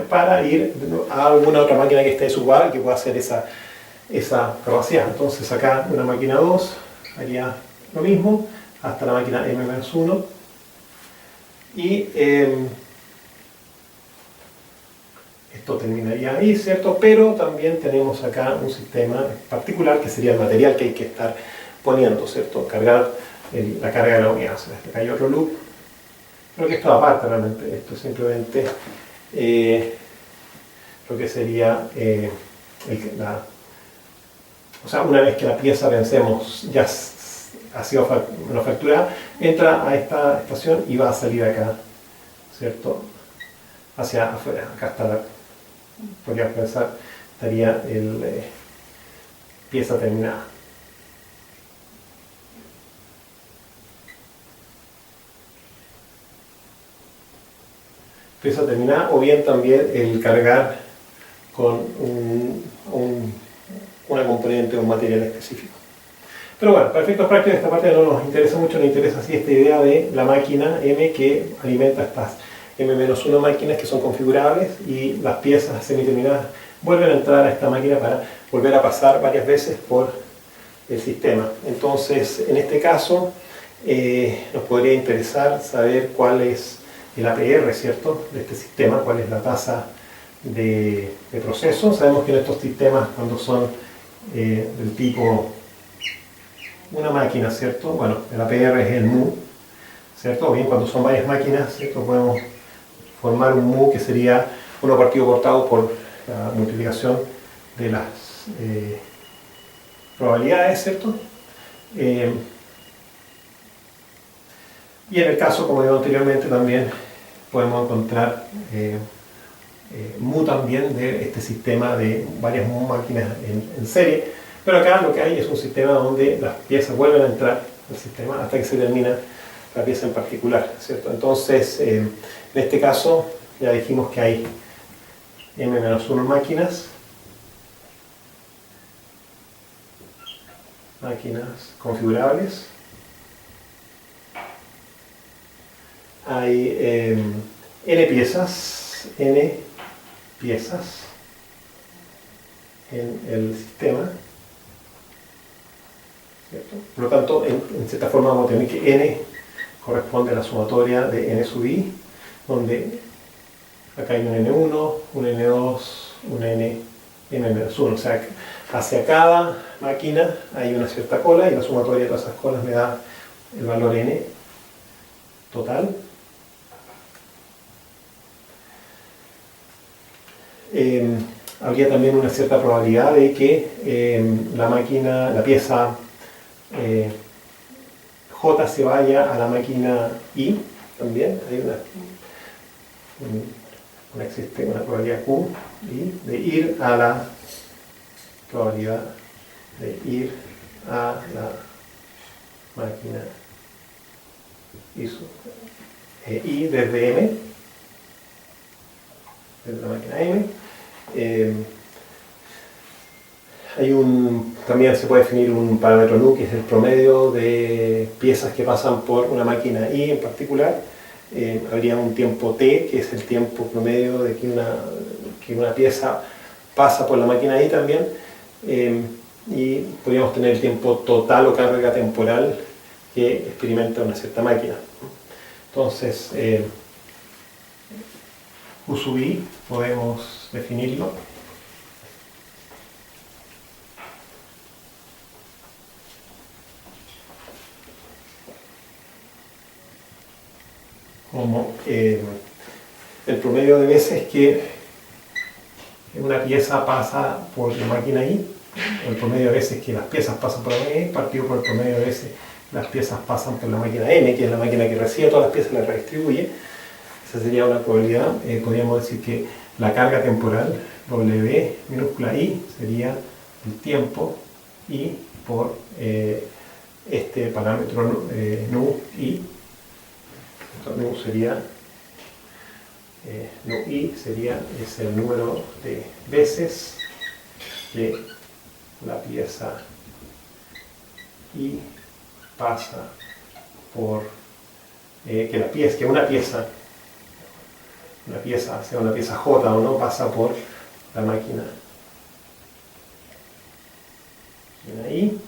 Para ir a alguna otra máquina que esté desocupada y que pueda hacer esa capacidad. Entonces acá una máquina 2 haría lo mismo hasta la máquina m-1 y esto terminaría ahí, ¿cierto? Pero también tenemos acá un sistema particular que sería el material que hay que estar poniendo, ¿cierto? Cargar la carga de la unidad. O sea, acá hay otro loop, pero que esto aparte realmente, esto es simplemente lo que sería o sea, una vez que la pieza, pensemos, ya ha sido manufacturada, entra a esta estación y va a salir acá, ¿cierto? Hacia afuera. Acá está podríamos pensar, estaría el pieza terminada. Pieza terminada, o bien también el cargar con una componente o un material específico. Pero bueno, para efectos prácticos esta parte no nos interesa mucho, nos interesa así esta idea de la máquina M que alimenta estas m-1 máquinas que son configurables y las piezas semiterminadas vuelven a entrar a esta máquina para volver a pasar varias veces por el sistema. Entonces, en este caso, nos podría interesar saber cuál es el APR, ¿cierto?, de este sistema, cuál es la tasa de proceso. Sabemos que en estos sistemas, cuando son del tipo una máquina, ¿cierto? Bueno, el APR es el mu, ¿cierto? O bien cuando son varias máquinas, ¿cierto? Podemos formar un mu que sería 1 partido cortado por la multiplicación de las probabilidades, ¿cierto? Y en el caso, como digo anteriormente, también podemos encontrar mu también de este sistema de varias máquinas en serie, pero acá lo que hay es un sistema donde las piezas vuelven a entrar al sistema hasta que se termina la pieza en particular, ¿cierto? Entonces, en este caso, ya dijimos que hay m-1 máquinas configurables, hay n piezas en el sistema, ¿cierto? Por lo tanto, en cierta forma vamos a tener que n corresponde a la sumatoria de n sub i, donde acá hay un n1, un n2, un m-1, o sea, hacia cada máquina hay una cierta cola y la sumatoria de todas esas colas me da el valor n total. Habría también una cierta probabilidad de que la pieza J se vaya a la máquina I también. Hay existe una probabilidad Q de ir a la probabilidad de ir a la máquina I desde M, desde la máquina M. También se puede definir un parámetro nu, que es el promedio de piezas que pasan por una máquina I en particular. Habría un tiempo t, que es el tiempo promedio de que una pieza pasa por la máquina I también. Y podríamos tener el tiempo total o carga temporal que experimenta una cierta máquina. Entonces, Q sub i podemos definirlo como el promedio de veces que una pieza pasa por la máquina I, el promedio de veces que las piezas pasan por la máquina I, partido por el promedio de veces que las piezas pasan por la máquina M, que es la máquina que recibe todas las piezas y las redistribuye. Esa sería una probabilidad. Podríamos decir que la carga temporal, W minúscula I, sería el tiempo I por este parámetro nu I. Entonces, nu I es el número de veces que la pieza I pasa por que una pieza, sea una pieza J o no, pasa por la máquina I.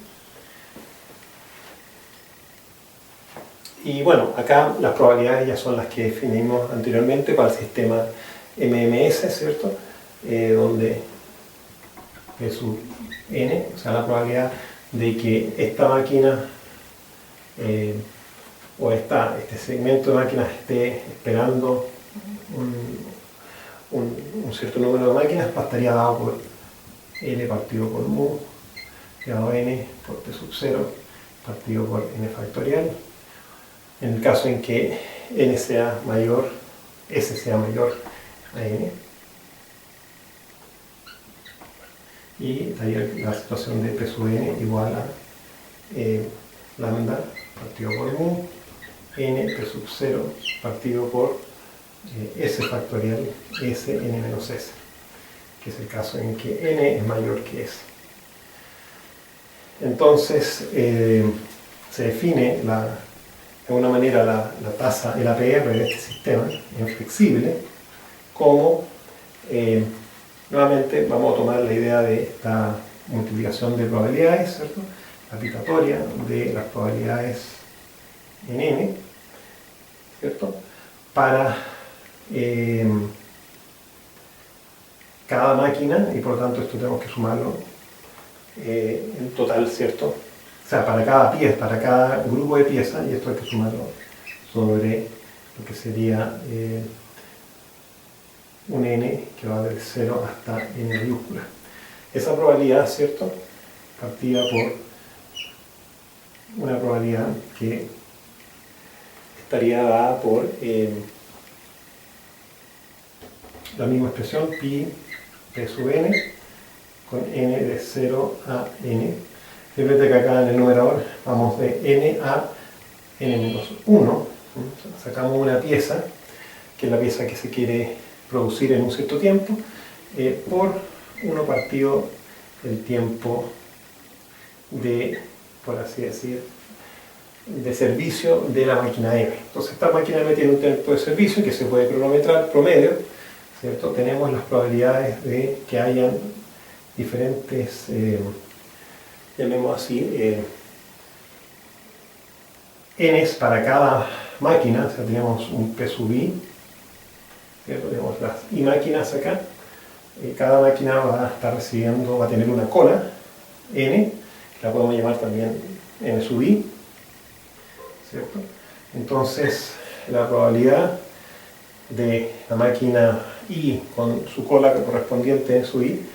Y bueno, acá las probabilidades ya son las que definimos anteriormente para el sistema MMS, ¿cierto? Donde P sub n, o sea, la probabilidad de que esta máquina o este segmento de máquinas esté esperando un cierto número de máquinas, estaría dado por L partido por mu, dado n por P sub 0 partido por n factorial. En el caso en que n sea mayor, S sea mayor a n. Y daría la situación de P sub n igual a lambda partido por mu, n P sub 0 partido por S factorial S n menos S, que es el caso en que n es mayor que S. Entonces, se define de alguna manera la tasa, el APR de este sistema inflexible, como nuevamente vamos a tomar la idea de esta multiplicación de probabilidades, ¿cierto? La pitatoria de las probabilidades en n, ¿cierto? Para cada máquina, y por lo tanto esto tenemos que sumarlo en total, ¿cierto? O sea, para cada pieza, para cada grupo de piezas, y esto hay que sumarlo sobre lo que sería un n que va del 0 hasta n mayúscula. Esa probabilidad, ¿cierto?, partida por una probabilidad que estaría dada por la misma expresión, pi p sub n, con n de 0 a n. Fíjate que acá en el numerador vamos de n a n-1. Sacamos una pieza, que es la pieza que se quiere producir en un cierto tiempo, por 1 partido el tiempo de, por así decir, de servicio de la máquina M. Entonces esta máquina M tiene un tiempo de servicio que se puede cronometrar promedio, ¿cierto? Tenemos las probabilidades de que hayan diferentes, llamemos así, n's para cada máquina. O sea, tenemos un P sub i, ¿cierto? Tenemos las i máquinas acá. Cada máquina va a estar recibiendo, va a tener una cola n, que la podemos llamar también n sub i, ¿cierto? Entonces la probabilidad de la máquina i con su cola correspondiente n sub i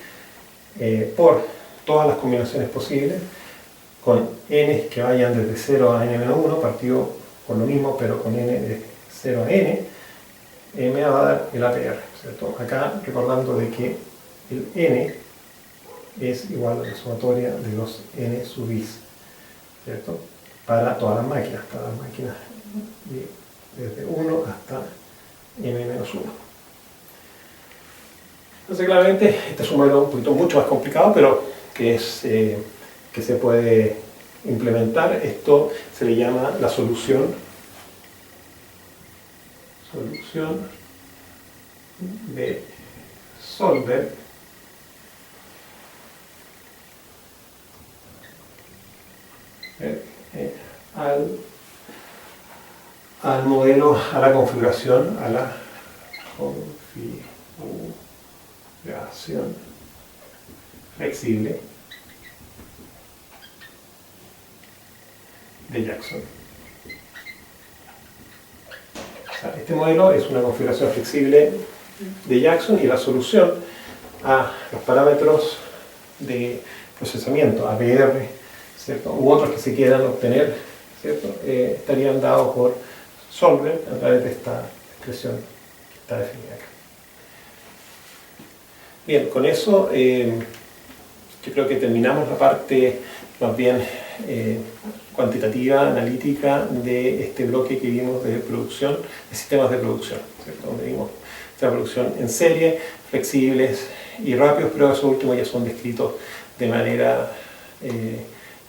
por todas las combinaciones posibles, con n que vayan desde 0 a n-1, partido con lo mismo pero con n de 0 a n, me va a dar el APR, ¿cierto? Acá recordando de que el n es igual a la sumatoria de los n sub i, ¿cierto?, para todas las máquinas, desde 1 hasta n-1. Entonces claramente este es un modelo un poquito mucho más complicado, pero que se puede implementar. Esto se le llama la solución de Solver al modelo, a la configuración flexible de Jackson. O sea, este modelo es una configuración flexible de Jackson y la solución a los parámetros de procesamiento, APR, ¿cierto?, u otros que se quieran obtener, ¿cierto?, estarían dados por Solver a través de esta expresión que está definida acá. Bien, con eso yo creo que terminamos la parte más bien cuantitativa, analítica de este bloque que vimos de producción, de sistemas de producción, ¿cierto?, donde vimos la producción en serie, flexibles y rápidos, pero esos últimos ya son descritos de manera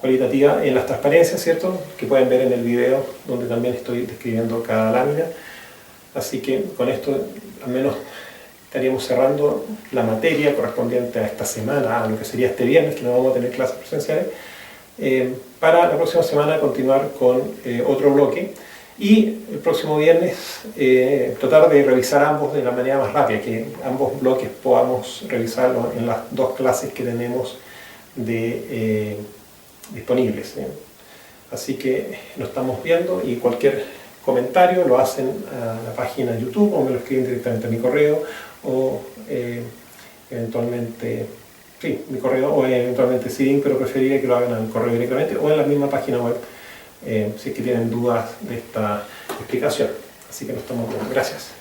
cualitativa en las transparencias, ¿cierto?, que pueden ver en el video, donde también estoy describiendo cada lámina. Así que con esto al menos estaríamos cerrando la materia correspondiente a esta semana, a lo que sería este viernes, que no vamos a tener clases presenciales, para la próxima semana continuar con otro bloque, y el próximo viernes tratar de revisar ambos de la manera más rápida, que ambos bloques podamos revisarlos en las dos clases que tenemos disponibles. Así que lo estamos viendo, y cualquier comentario lo hacen a la página de YouTube o me lo escriben directamente a mi correo, o eventualmente, sí, mi correo, o eventualmente sí, pero preferiría que lo hagan al correo directamente o en la misma página web, si es que tienen dudas de esta explicación. Así que nos estamos viendo. Gracias.